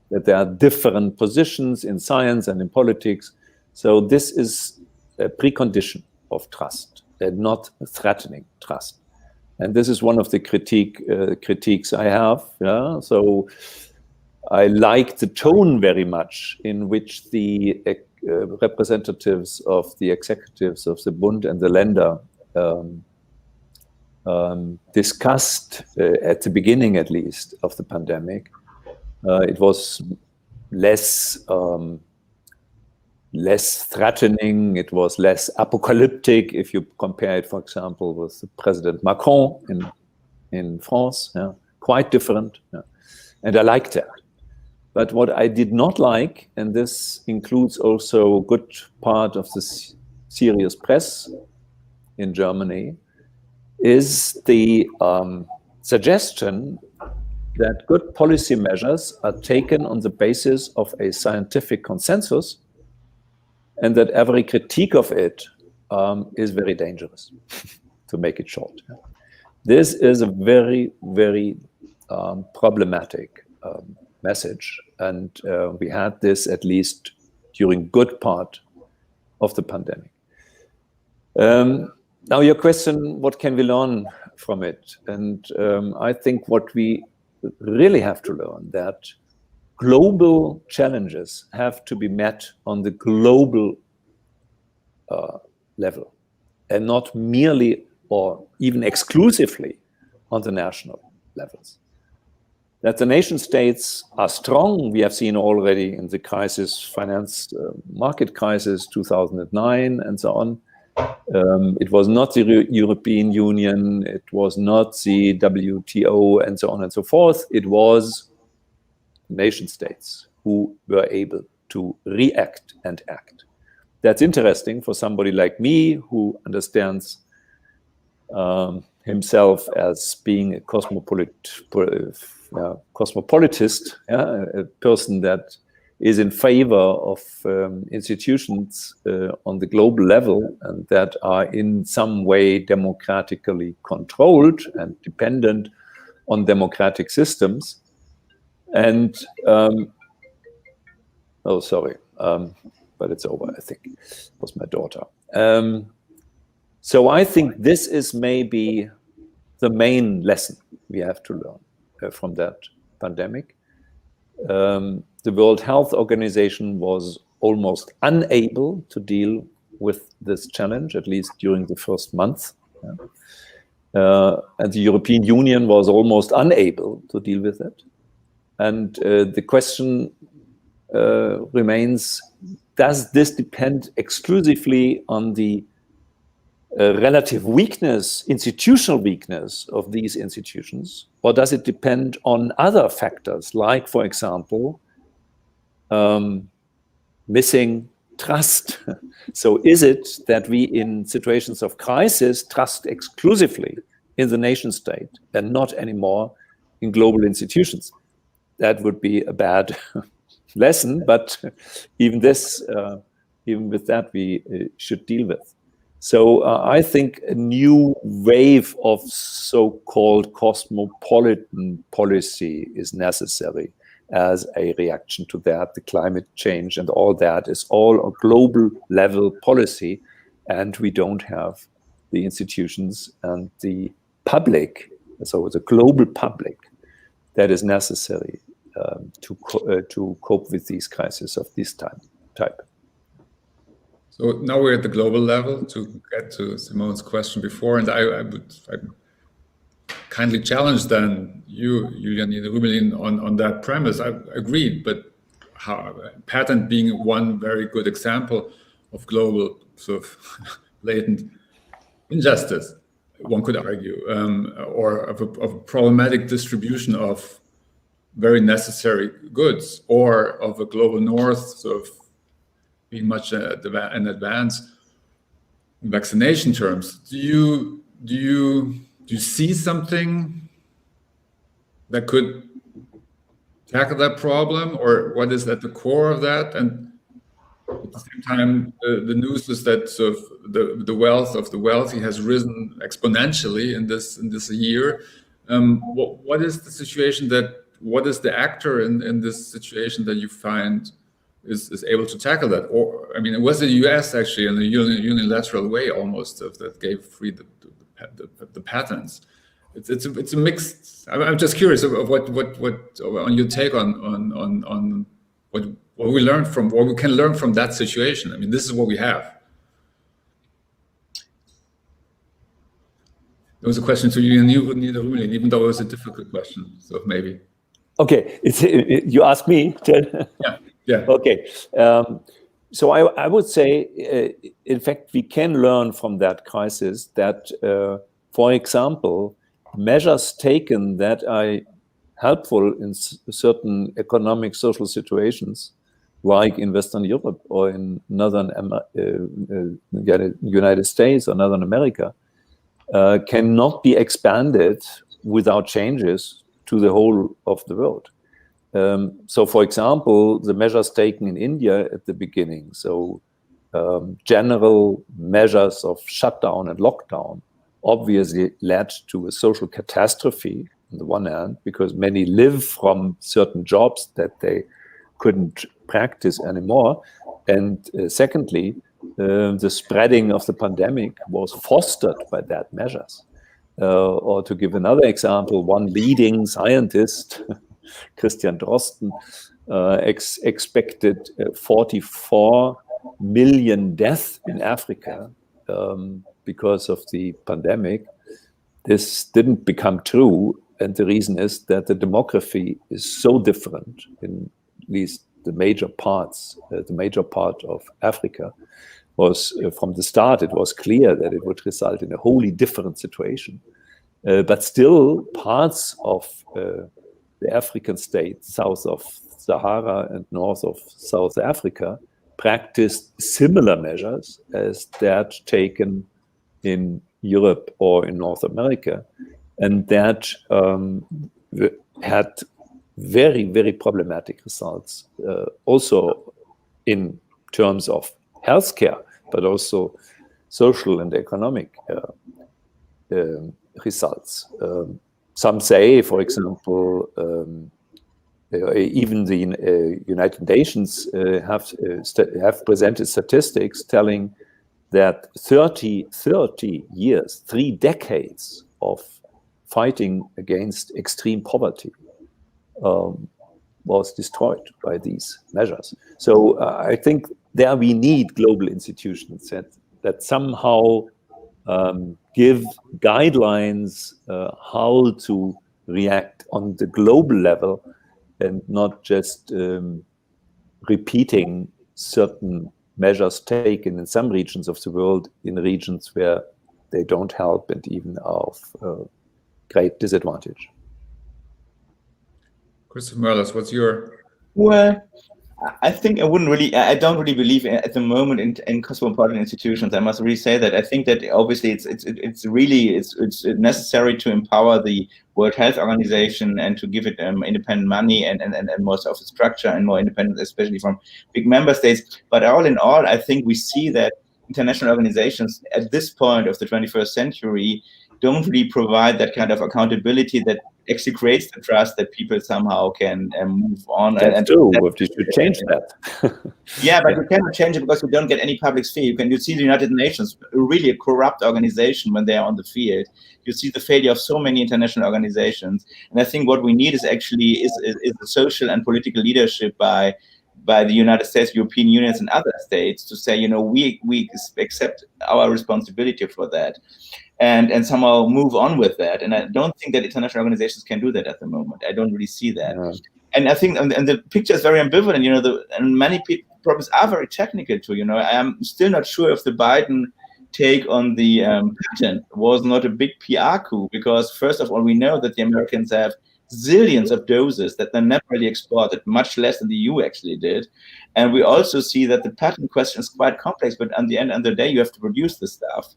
that there are different positions in science and in politics. So this is a precondition of trust, and not threatening trust. And this is one of the critiques I have. Yeah? So I like the tone very much in which the representatives of the executives of the Bund and the Länder discussed at the beginning, at least, of the pandemic. It was less threatening, it was less apocalyptic if you compare it, for example, with President Macron in France. Yeah, quite different. Yeah. And I liked that. But what I did not like, and this includes also a good part of the serious press in Germany, is the suggestion that good policy measures are taken on the basis of a scientific consensus, and that every critique of it is very dangerous, to make it short. This is a very, very problematic message, and we had this at least during good part of the pandemic. Now your question, what can we learn from it? And I think what we really have to learn that global challenges have to be met on the global level, and not merely or even exclusively on the national levels. That the nation states are strong, we have seen already in the crisis, finance market crisis 2009 and so on. It was not the European Union, it was not the WTO and so on and so forth. It was nation states who were able to react and act. That's interesting for somebody like me who understands himself as being a cosmopolitist, a person that is in favor of institutions on the global level and that are in some way democratically controlled and dependent on democratic systems. And, oh, sorry, but it's over, I think. It was my daughter. So I think this is maybe the main lesson we have to learn from that pandemic. The World Health Organization was almost unable to deal with this challenge, at least during the first month. And the European Union was almost unable to deal with it. And the question remains, does this depend exclusively on the relative weakness, institutional weakness of these institutions, or does it depend on other factors, like, for example, missing trust? So is it that we, in situations of crisis, trust exclusively in the nation state and not anymore in global institutions? That would be a bad lesson, but even this, even with that, we should deal with. So I think a new wave of so-called cosmopolitan policy is necessary as a reaction to that. The climate change and all that is all a global level policy, and we don't have the institutions and the public, so the global public, that is necessary to cope with these crises of this type. So now we're at the global level, to get to Simone's question before, and I would kindly challenge then you, Julian Nida-Rümelin, on that premise. I agreed, but patent being one very good example of global sort of latent injustice, one could argue, or of a problematic distribution of very necessary goods, or of a global north sort of being much in advance in vaccination terms. Do you see something that could tackle that problem, or what is at the core of that? And at the same time, the news is that sort of the wealth of the wealthy has risen exponentially in this year. What is the situation what is the actor in this situation that you find is able to tackle that? Or, I mean, it was the US actually in a unilateral way almost that gave free the patents. It's a mixed. I'm just curious of what on your take on what we learned from, what we can learn from that situation. I mean, this is what we have. There was a question to you, Nida-Rümelin, even though it was a difficult question. So maybe. Okay, you ask me, Ted? Yeah. Okay. So I would say, in fact, we can learn from that crisis that, for example, measures taken that are helpful in certain economic, social situations, like in Western Europe or in Northern United States or Northern America, cannot be expanded without changes to the whole of the world. So, for example, the measures taken in India at the beginning, so general measures of shutdown and lockdown, obviously led to a social catastrophe on the one hand, because many live from certain jobs that they couldn't practice anymore. And secondly, the spreading of the pandemic was fostered by that measures. Or to give another example, one leading scientist, Christian Drosten, expected 44 million deaths in Africa because of the pandemic. This didn't become true, and the reason is that the demography is so different in at least the major part of Africa. Was from the start, it was clear that it would result in a wholly different situation. But still, parts of the African states, south of Sahara and north of South Africa, practiced similar measures as that taken in Europe or in North America. And that had very, very problematic results, also in terms of healthcare, but also social and economic results. Some say, for example, even the United Nations have presented statistics telling that 30 years, 3 decades of fighting against extreme poverty was destroyed by these measures. So I think there we need global institutions that somehow give guidelines how to react on the global level, and not just repeating certain measures taken in some regions of the world in regions where they don't help and even are of great disadvantage. Christoph Möllers, what's your... Well, I think I don't really believe at the moment in cosmopolitan institutions. I must really say that. I think that obviously it's necessary to empower the World Health Organization and to give it independent money and more of a structure and more independence, especially from big member states. But all in all, I think we see that international organizations at this point of the 21st century don't really provide that kind of accountability that actually creates the trust that people somehow can move on. That's true, but you should change that. Yeah, but you cannot change it because you don't get any public sphere. You see the United Nations, really a corrupt organization when they are on the field. You see the failure of so many international organizations. And I think what we need is actually is the social and political leadership by the United States, European Union, and other states to say, you know, we accept our responsibility for that. And somehow move on with that. And I don't think that international organizations can do that at the moment. I don't really see that. Yeah. And I think, and the picture is very ambivalent, you know, and many problems are very technical too, you know. I am still not sure if the Biden take on the patent was not a big PR coup, because first of all, we know that the Americans have zillions of doses that they never really exported, much less than the EU actually did. And we also see that the patent question is quite complex, but at the end of the day, you have to produce the stuff.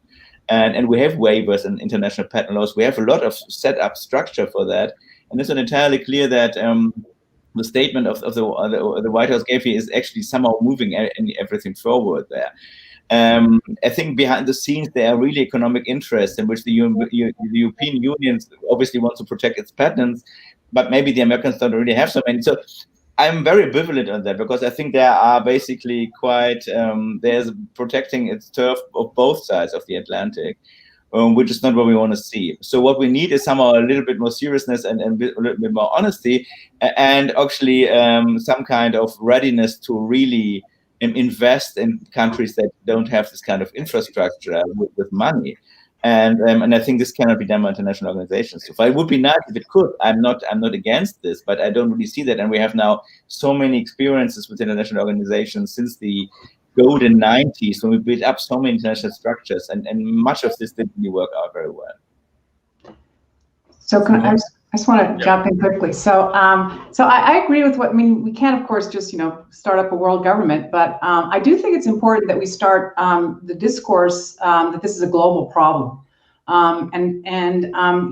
And we have waivers and international patent laws. We have a lot of set up structure for that. And it's not entirely clear that the statement of the White House gave here is actually somehow moving everything forward there. I think behind the scenes, there are really economic interests in which the European Union obviously wants to protect its patents, but maybe the Americans don't really have so many. So I'm very ambivalent on that, because I think there are basically quite, there's protecting its turf of both sides of the Atlantic, which is not what we want to see. So what we need is somehow a little bit more seriousness and a little bit more honesty, and actually some kind of readiness to really invest in countries that don't have this kind of infrastructure with money. And I think this cannot be done by international organizations. So it would be nice if it could. I'm not against this, but I don't really see that. And we have now so many experiences with international organizations since the golden 90s, when we built up so many international structures, and much of this didn't really work out very well. So I just want to jump in quickly. So I agree with what, I mean, we can't, of course, just, you know, start up a world government, but I do think it's important that we start the discourse that this is a global problem.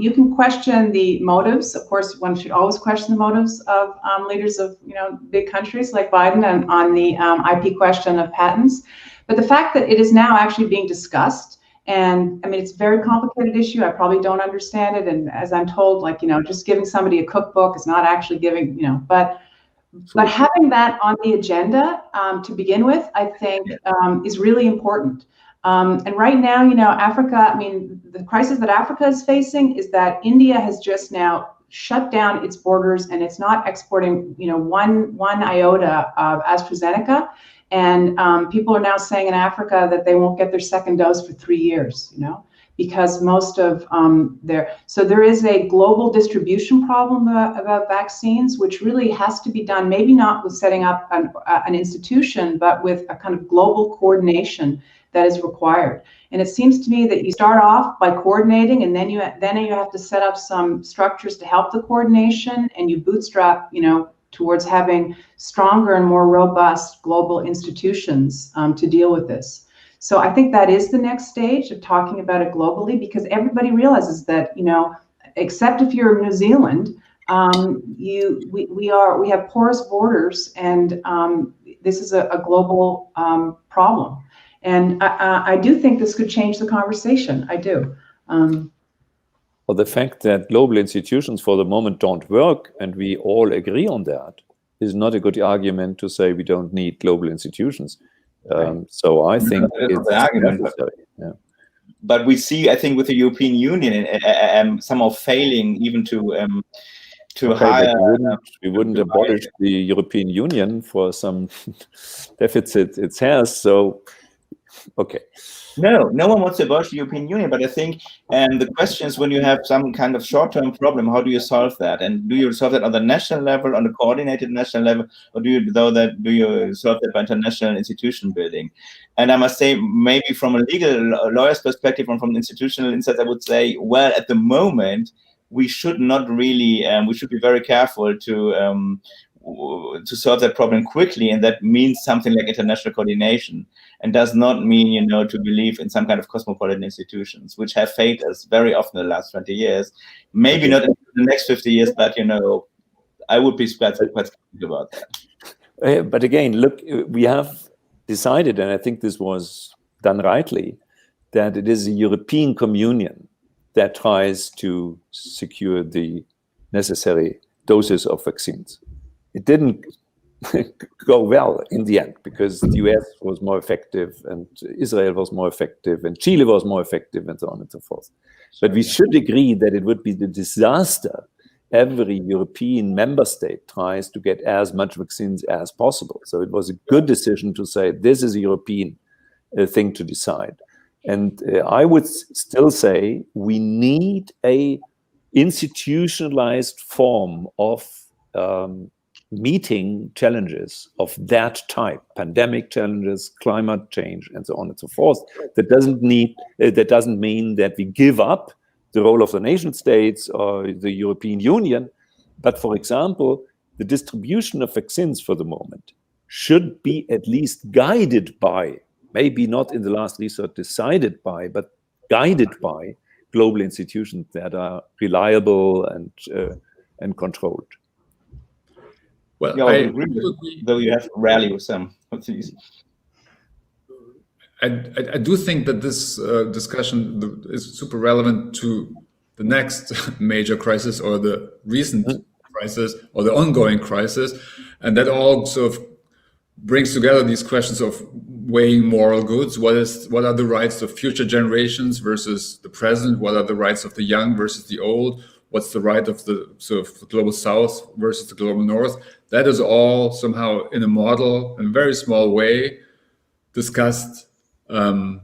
You can question the motives. Of course, one should always question the motives of leaders of, you know, big countries like Biden and on the IP question of patents. But the fact that it is now actually being discussed, and I mean, it's a very complicated issue. I probably don't understand it. And as I'm told, like, you know, just giving somebody a cookbook is not actually giving, you know, but having that on the agenda to begin with, I think is really important. And right now, you know, Africa, I mean, the crisis that Africa is facing is that India has just now shut down its borders, and it's not exporting, you know, one iota of AstraZeneca. And people are now saying in Africa that they won't get their second dose for 3 years, you know, because most of so there is a global distribution problem about vaccines, which really has to be done, maybe not with setting up an institution, but with a kind of global coordination that is required. And it seems to me that you start off by coordinating, and then you have to set up some structures to help the coordination, and you bootstrap, you know, towards having stronger and more robust global institutions to deal with this. So I think that is the next stage of talking about it globally, because everybody realizes that, you know, except if you're New Zealand, we have porous borders, and this is a global problem. And I do think this could change the conversation. I do. Well, the fact that global institutions for the moment don't work, and we all agree on that, is not a good argument to say we don't need global institutions. So I think it's necessary. Yeah. But we see, I think, with the European Union somehow failing even to hire. We wouldn't abolish the European Union for some deficit it has. So, okay. No one wants to abolish the European Union, but I think the question is, when you have some kind of short-term problem, how do you solve that? And do you solve that on the national level, on the coordinated national level, or do you solve that by international institution building? And I must say, maybe from a legal lawyer's perspective and from institutional insights, I would say, well, at the moment, we should not really, we should be very careful to solve that problem quickly, and that means something like international coordination, and does not mean, you know, to believe in some kind of cosmopolitan institutions, which have failed us very often in the last 20 years. Maybe not in the next 50 years, but, you know, I would be quite skeptical about that. But again, look, we have decided, and I think this was done rightly, that it is a European communion that tries to secure the necessary doses of vaccines. It didn't go well in the end because the US was more effective and Israel was more effective and Chile was more effective and so on and so forth. But we should agree that it would be the disaster every European member state tries to get as much vaccines as possible. So it was a good decision to say this is a European thing to decide. And I would still say we need a institutionalized form of meeting challenges of that type, pandemic challenges, climate change, and so on and so forth. That doesn't mean that we give up the role of the nation states or the European Union, but for example, the distribution of vaccines for the moment should be at least guided by, maybe not in the last resort decided by, but guided by global institutions that are reliable and controlled. Well, I agree though you have to rally with some of these. I do think that this discussion is super relevant to the next major crisis or the recent crisis or the ongoing crisis. And that all sort of brings together these questions of weighing moral goods. What are the rights of future generations versus the present? What are the rights of the young versus the old? What's the right of the sort of global south versus the global north? That is all somehow in a model, in a very small way, discussed in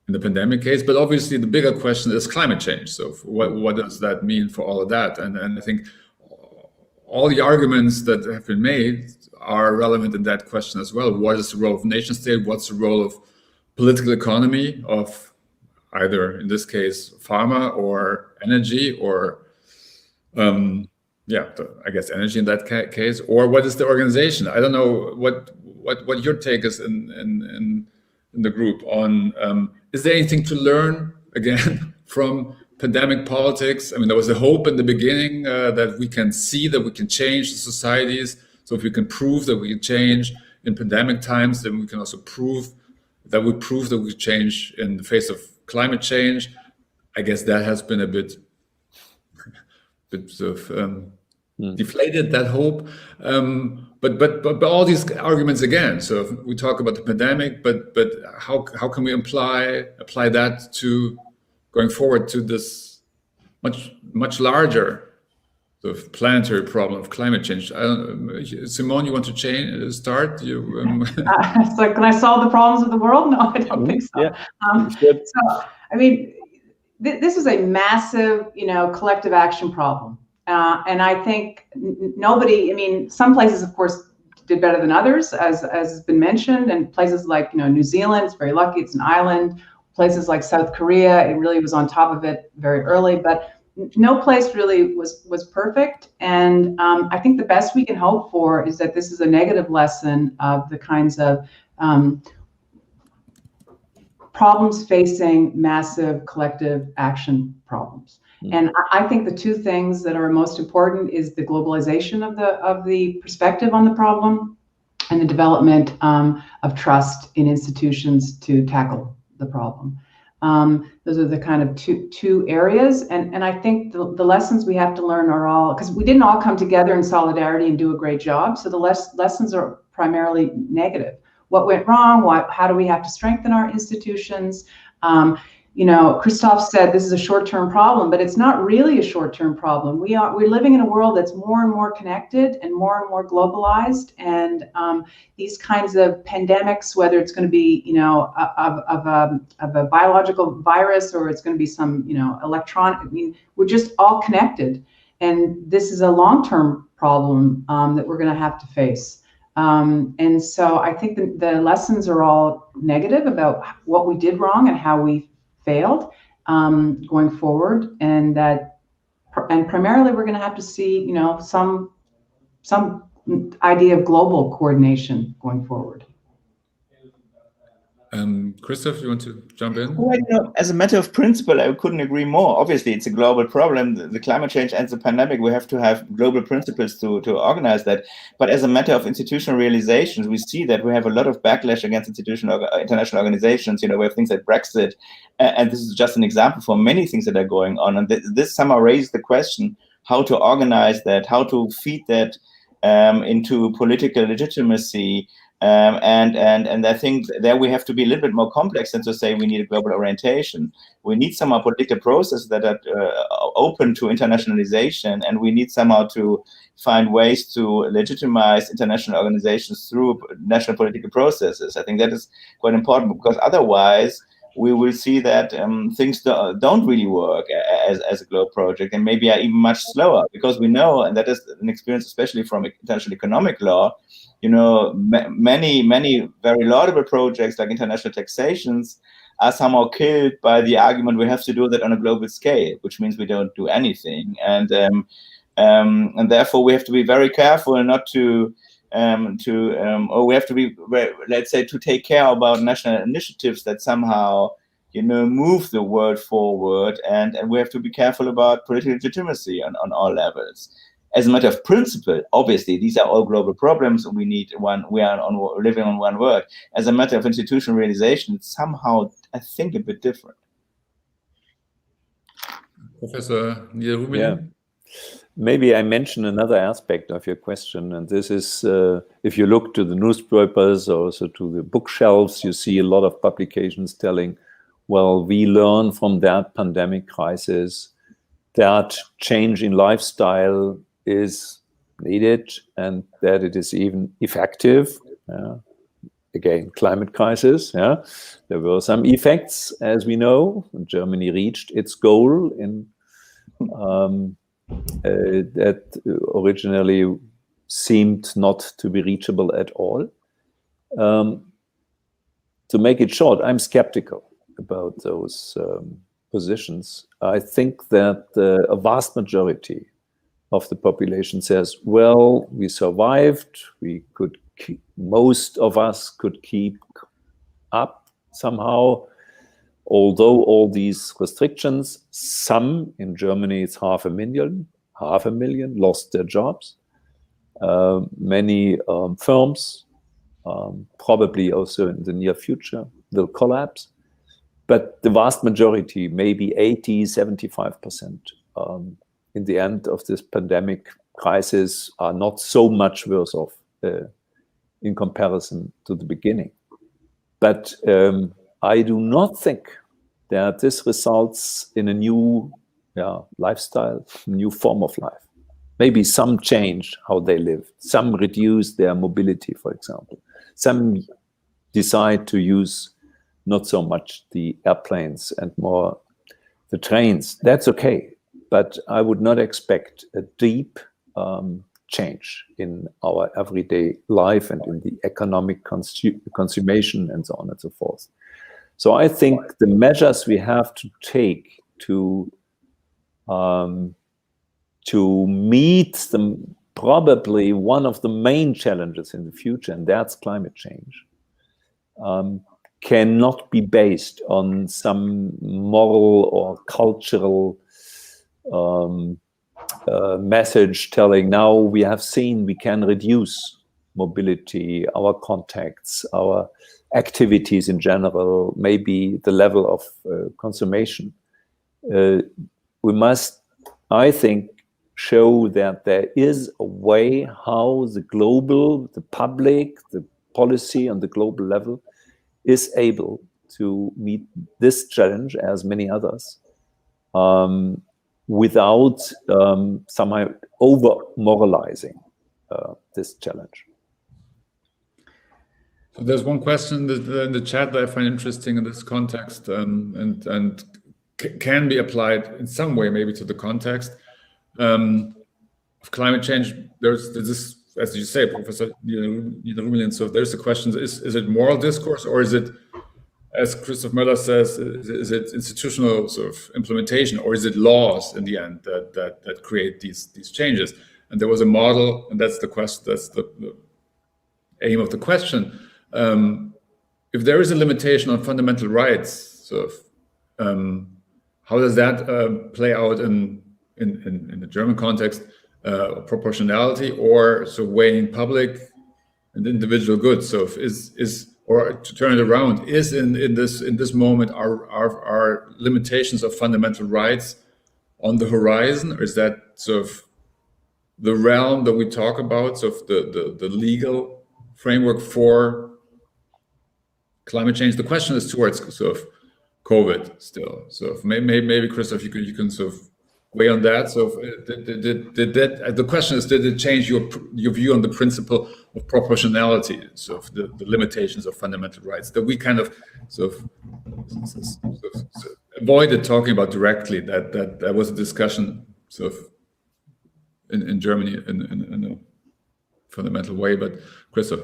the pandemic case. But obviously the bigger question is climate change. So what does that mean for all of that? And I think all the arguments that have been made are relevant in that question as well. What is the role of nation state? What's the role of political economy, of either, in this case, pharma or energy, or I guess energy in that case, or what is the organization? I don't know what your take is in the group on, is there anything to learn again from pandemic politics? I mean, there was a hope in the beginning that we can see that we can change the societies. So if we can prove that we can change in pandemic times, then we can also prove that we can change in the face of climate change. I guess that has been a bit sort of deflated, that hope. But all these arguments again. So we talk about the pandemic, but how can we apply that to going forward to this much larger sort of planetary problem of climate change? I don't know, Simone, you want to start? It's like, can I solve the problems of the world? No, I don't think so. Yeah. So, I mean, this is a massive, collective action problem. And I think some places, of course, did better than others, as has been mentioned, and places like, New Zealand, it's very lucky, it's an island. Places like South Korea, it really was on top of it very early, but no place really was perfect. And I think the best we can hope for is that this is a negative lesson of the kinds of problems facing massive collective action problems. And I think the two things that are most important is the globalization of the perspective on the problem and the development of trust in institutions to tackle the problem. Those are the kind of two areas. And I think the lessons we have to learn are all, because we didn't all come together in solidarity and do a great job. So the lessons are primarily negative. What went wrong? How do we have to strengthen our institutions? Christoph said this is a short-term problem, but it's not really a short-term problem. We're living in a world that's more and more connected and more globalized, and these kinds of pandemics, whether it's going to be of a biological virus or it's going to be some electronic, we're just all connected, and this is a long-term problem that we're going to have to face. And so I think the lessons are all negative about what we did wrong and how we failed going forward, and primarily we're going to have to see some idea of global coordination going forward. Christoph, you want to jump in? Well, as a matter of principle, I couldn't agree more. Obviously, it's a global problem. The climate change and the pandemic, we have to have global principles to organize that. But as a matter of institutional realizations, we see that we have a lot of backlash against international organizations. We have things like Brexit, and this is just an example for many things that are going on. And this somehow raises the question how to organize that, how to feed that into political legitimacy. And I think there we have to be a little bit more complex than to say we need a global orientation. We need somehow political processes that are open to internationalization, and we need somehow to find ways to legitimize international organizations through national political processes. I think that is quite important, because otherwise we will see that things don't really work as a global project, and maybe are even much slower, because we know, and that is an experience especially from international economic law, many very laudable projects like international taxations are somehow killed by the argument we have to do that on a global scale, which means we don't do anything. And therefore we have to be very careful not to, or we have to be, let's say, to take care about national initiatives that somehow, move the world forward. And we have to be careful about political legitimacy on all levels. As a matter of principle, obviously, these are all global problems. We need one. We are living on one world. As a matter of institutional realization, it's somehow, I think, a bit different. Professor Nida-Rümelin? Yeah. Maybe I mention another aspect of your question, and this is if you look to the newspapers or also to the bookshelves, you see a lot of publications telling, well, we learn from that pandemic crisis that change in lifestyle is needed and that it is even effective. Again, climate crisis. There were some effects, as we know. Germany reached its goal in that originally seemed not to be reachable at all. To make it short, I'm skeptical about those positions. I think that a vast majority of the population says, well, we survived, most of us could keep up somehow, although all these restrictions, some in Germany, it's 500,000 lost their jobs. Many firms, probably also in the near future, will collapse. But the vast majority, maybe 80, 75%, in the end of this pandemic crisis are not so much worse off in comparison to the beginning. But I do not think that this results in a new lifestyle, new form of life. Maybe some change how they live. Some reduce their mobility, for example. Some decide to use not so much the airplanes and more the trains. That's okay. But I would not expect a deep change in our everyday life and in the economic consummation and so on and so forth. So I think the measures we have to take to meet probably one of the main challenges in the future, and that's climate change, cannot be based on some moral or cultural message telling, now we have seen we can reduce mobility, our contacts, our activities in general, maybe the level of consummation. We must, I think, show that there is a way how the public, the policy on the global level is able to meet this challenge, as many others, without somehow over-moralizing this challenge. So there's one question in the chat that I find interesting in this context, and can be applied in some way maybe to the context of climate change. There's this, as you say, Professor Nida-Rümelin, so there's the question, is it moral discourse, or is it, as Christoph Möllers says, is it institutional sort of implementation, or is it laws in the end that create these changes? And there was a model, and that's the question, that's the aim of the question, if there is a limitation on fundamental rights, sort of, how does that play out in the German context? Proportionality, or so weighing public and individual goods. So or to turn it around, is in this moment are limitations of fundamental rights on the horizon, or is that sort of the realm that we talk about, so the legal framework for climate change? The question is towards sort of COVID still. So maybe Christoph, you can sort of weigh on that. So did that, the question is, did it change your view on the principle of proportionality, so of the limitations of fundamental rights that we kind of sort of avoided talking about directly? That was a discussion sort of in Germany in a fundamental way. But Christoph.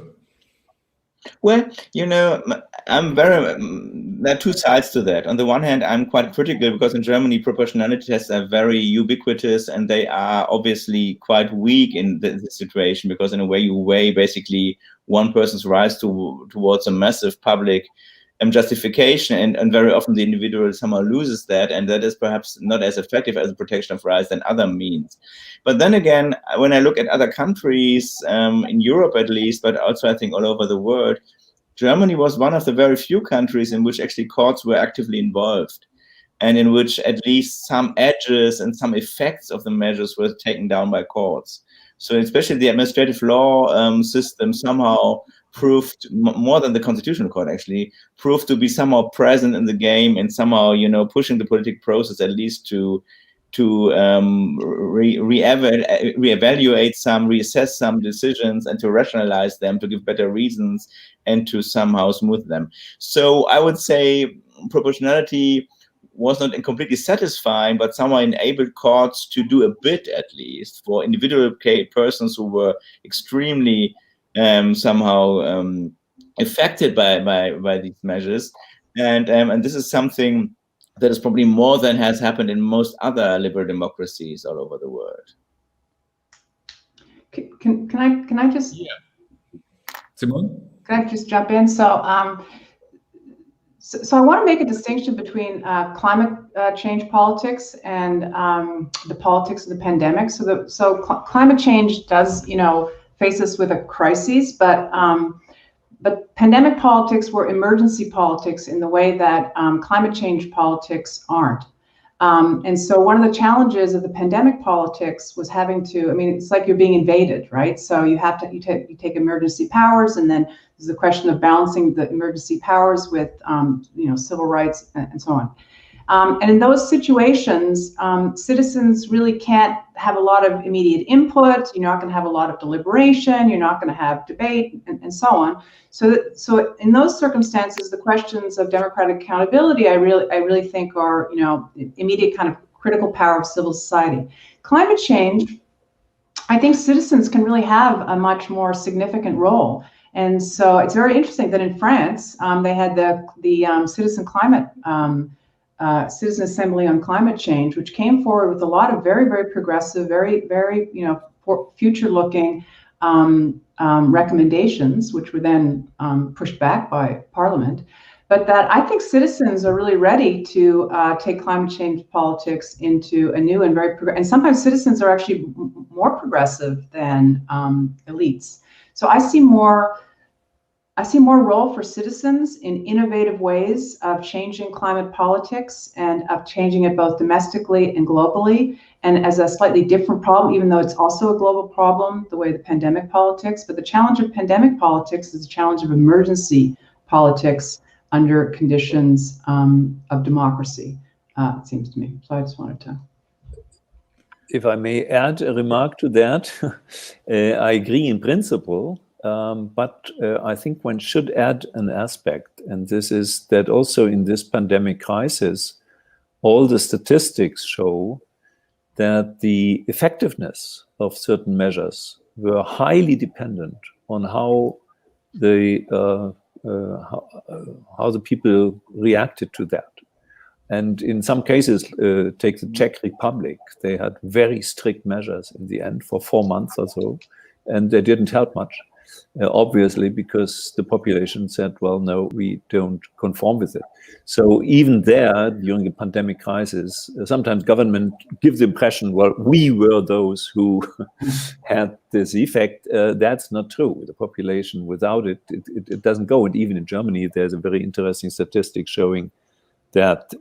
Well, there are two sides to that. On the one hand, I'm quite critical because in Germany, proportionality tests are very ubiquitous and they are obviously quite weak in this situation, because in a way you weigh basically one person's rights towards a massive public justification, and very often the individual somehow loses that, and that is perhaps not as effective as a protection of rights than other means. But then again, when I look at other countries, in Europe at least, but also I think all over the world, Germany was one of the very few countries in which actually courts were actively involved, and in which at least some edges and some effects of the measures were taken down by courts. So especially the administrative law system somehow proved, more than the constitutional court actually, proved to be somehow present in the game and somehow, pushing the political process at least to reevaluate some, reassess some decisions and to rationalize them, to give better reasons and to somehow smooth them. So I would say proportionality was not completely satisfying, but somehow enabled courts to do a bit, at least, for individual persons who were extremely somehow affected by these measures. And this is something that is probably more than has happened in most other liberal democracies all over the world. Can I just? Yeah. Simone? Can I just jump in? So I want to make a distinction between climate change politics and the politics of the pandemic. So climate change does, face us with a crisis, but pandemic politics were emergency politics in the way that climate change politics aren't. And so one of the challenges of the pandemic politics was having to, it's like you're being invaded, right? So you take emergency powers, and then there's the question of balancing the emergency powers with, civil rights and so on. And in those situations, citizens really can't have a lot of immediate input. You're not going to have a lot of deliberation. You're not going to have debate, and so on. So in those circumstances, the questions of democratic accountability, I really think are, immediate kind of critical power of civil society. Climate change, I think citizens can really have a much more significant role. And so it's very interesting that in France, they had the Citizen Assembly on Climate Change, which came forward with a lot of very, very progressive, very, very, future-looking recommendations, which were then pushed back by Parliament. But that I think citizens are really ready to take climate change politics into a new and and sometimes citizens are actually more progressive than elites. So I see more role for citizens in innovative ways of changing climate politics and of changing it both domestically and globally, and as a slightly different problem, even though it's also a global problem, the way the pandemic politics. But the challenge of pandemic politics is the challenge of emergency politics under conditions of democracy, it seems to me. So I just wanted to. If I may add a remark to that, I agree in principle. But I think one should add an aspect, and this is that also in this pandemic crisis, all the statistics show that the effectiveness of certain measures were highly dependent on how the people reacted to that. And in some cases, take the Czech Republic, they had very strict measures in the end for 4 months or so, and they didn't help much. obviously, because the population said, well, no, we don't conform with it. So even there, during the pandemic crisis, sometimes government gives the impression, well, we were those who had this effect. That's not true. The population, without it, it doesn't go. And even in Germany, there's a very interesting statistic showing that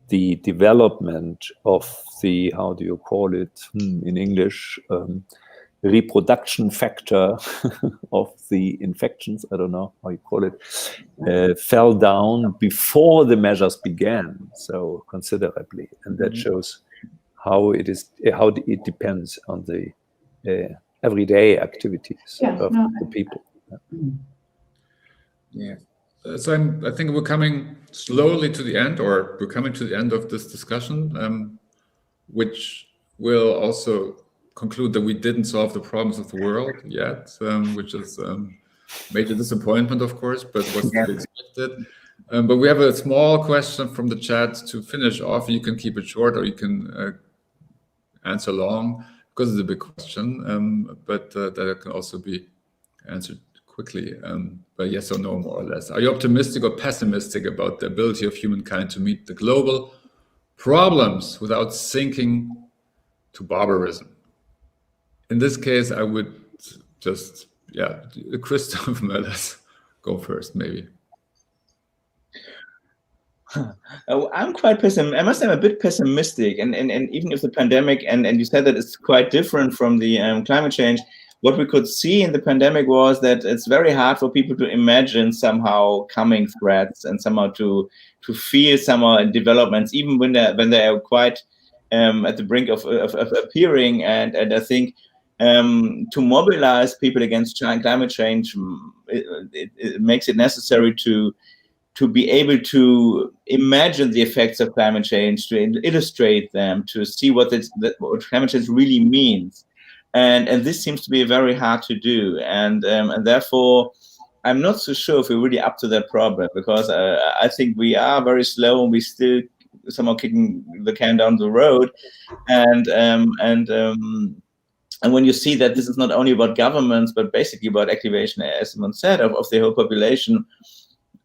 the development of the, how do you call it in English, reproduction factor of the infections, I don't know how you call it, fell down before the measures began, so considerably. And that shows how it is, how it depends on the everyday activities of the people. Yeah. So I think we're coming slowly to the end, or we're coming to the end of this discussion, which will also conclude that we didn't solve the problems of the world yet, which is major disappointment, of course, but was to be expected. But we have a small question from the chat to finish off. You can keep it short, or you can answer long, because it's a big question, but that can also be answered quickly, but yes or no, more or less. Are you optimistic or pessimistic about the ability of humankind to meet the global problems without sinking to barbarism? In this case, I would just, Christoph Möllers, go first, maybe. I'm quite pessimistic. I must say I'm a bit pessimistic, and even if the pandemic, and you said that it's quite different from the climate change, what we could see in the pandemic was that it's very hard for people to imagine somehow coming threats and somehow to feel somehow developments, even when they are quite at the brink of appearing. And I think to mobilize people against climate change, it makes it necessary to be able to imagine the effects of climate change, to illustrate them, to see what climate change really means. And this seems to be very hard to do. And therefore, I'm not so sure if we're really up to that problem, because I think we are very slow and we still somehow kicking the can down the road. And when you see that this is not only about governments, but basically about activation, as Simone said, of the whole population,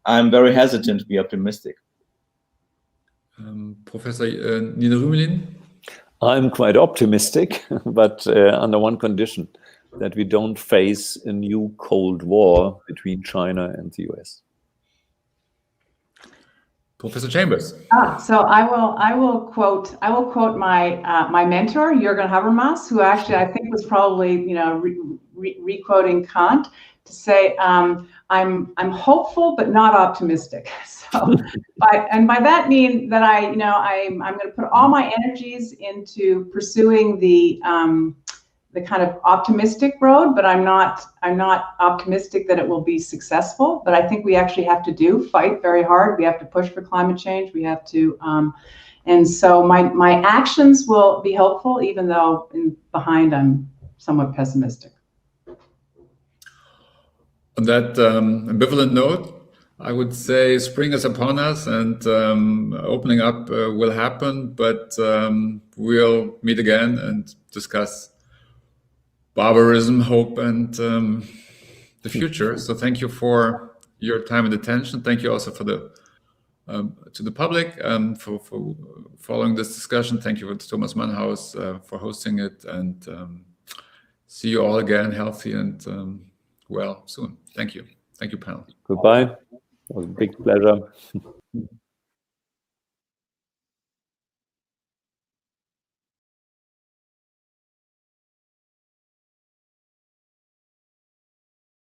I'm very hesitant to be optimistic. Professor Nida-Rümelin? I'm quite optimistic, but under one condition, that we don't face a new Cold War between China and the US. Professor Chambers. So I will quote my mentor Jürgen Habermas, who actually I think was probably re-quoting Kant, to say I'm hopeful but not optimistic. So by that mean that I'm going to put all my energies into pursuing the kind of optimistic road, but I'm not optimistic that it will be successful. But I think we actually have to fight very hard. We have to push for climate change. We have to, and so my actions will be helpful, even though behind I'm somewhat pessimistic. On that ambivalent note, I would say spring is upon us, and opening up will happen, but we'll meet again and discuss barbarism, hope, and the future. So thank you for your time and attention. Thank you also for to the public for following this discussion. Thank you to Thomas Mannhaus for hosting it, and see you all again healthy and well soon. Thank you. Thank you, panel. Goodbye. It was a big pleasure.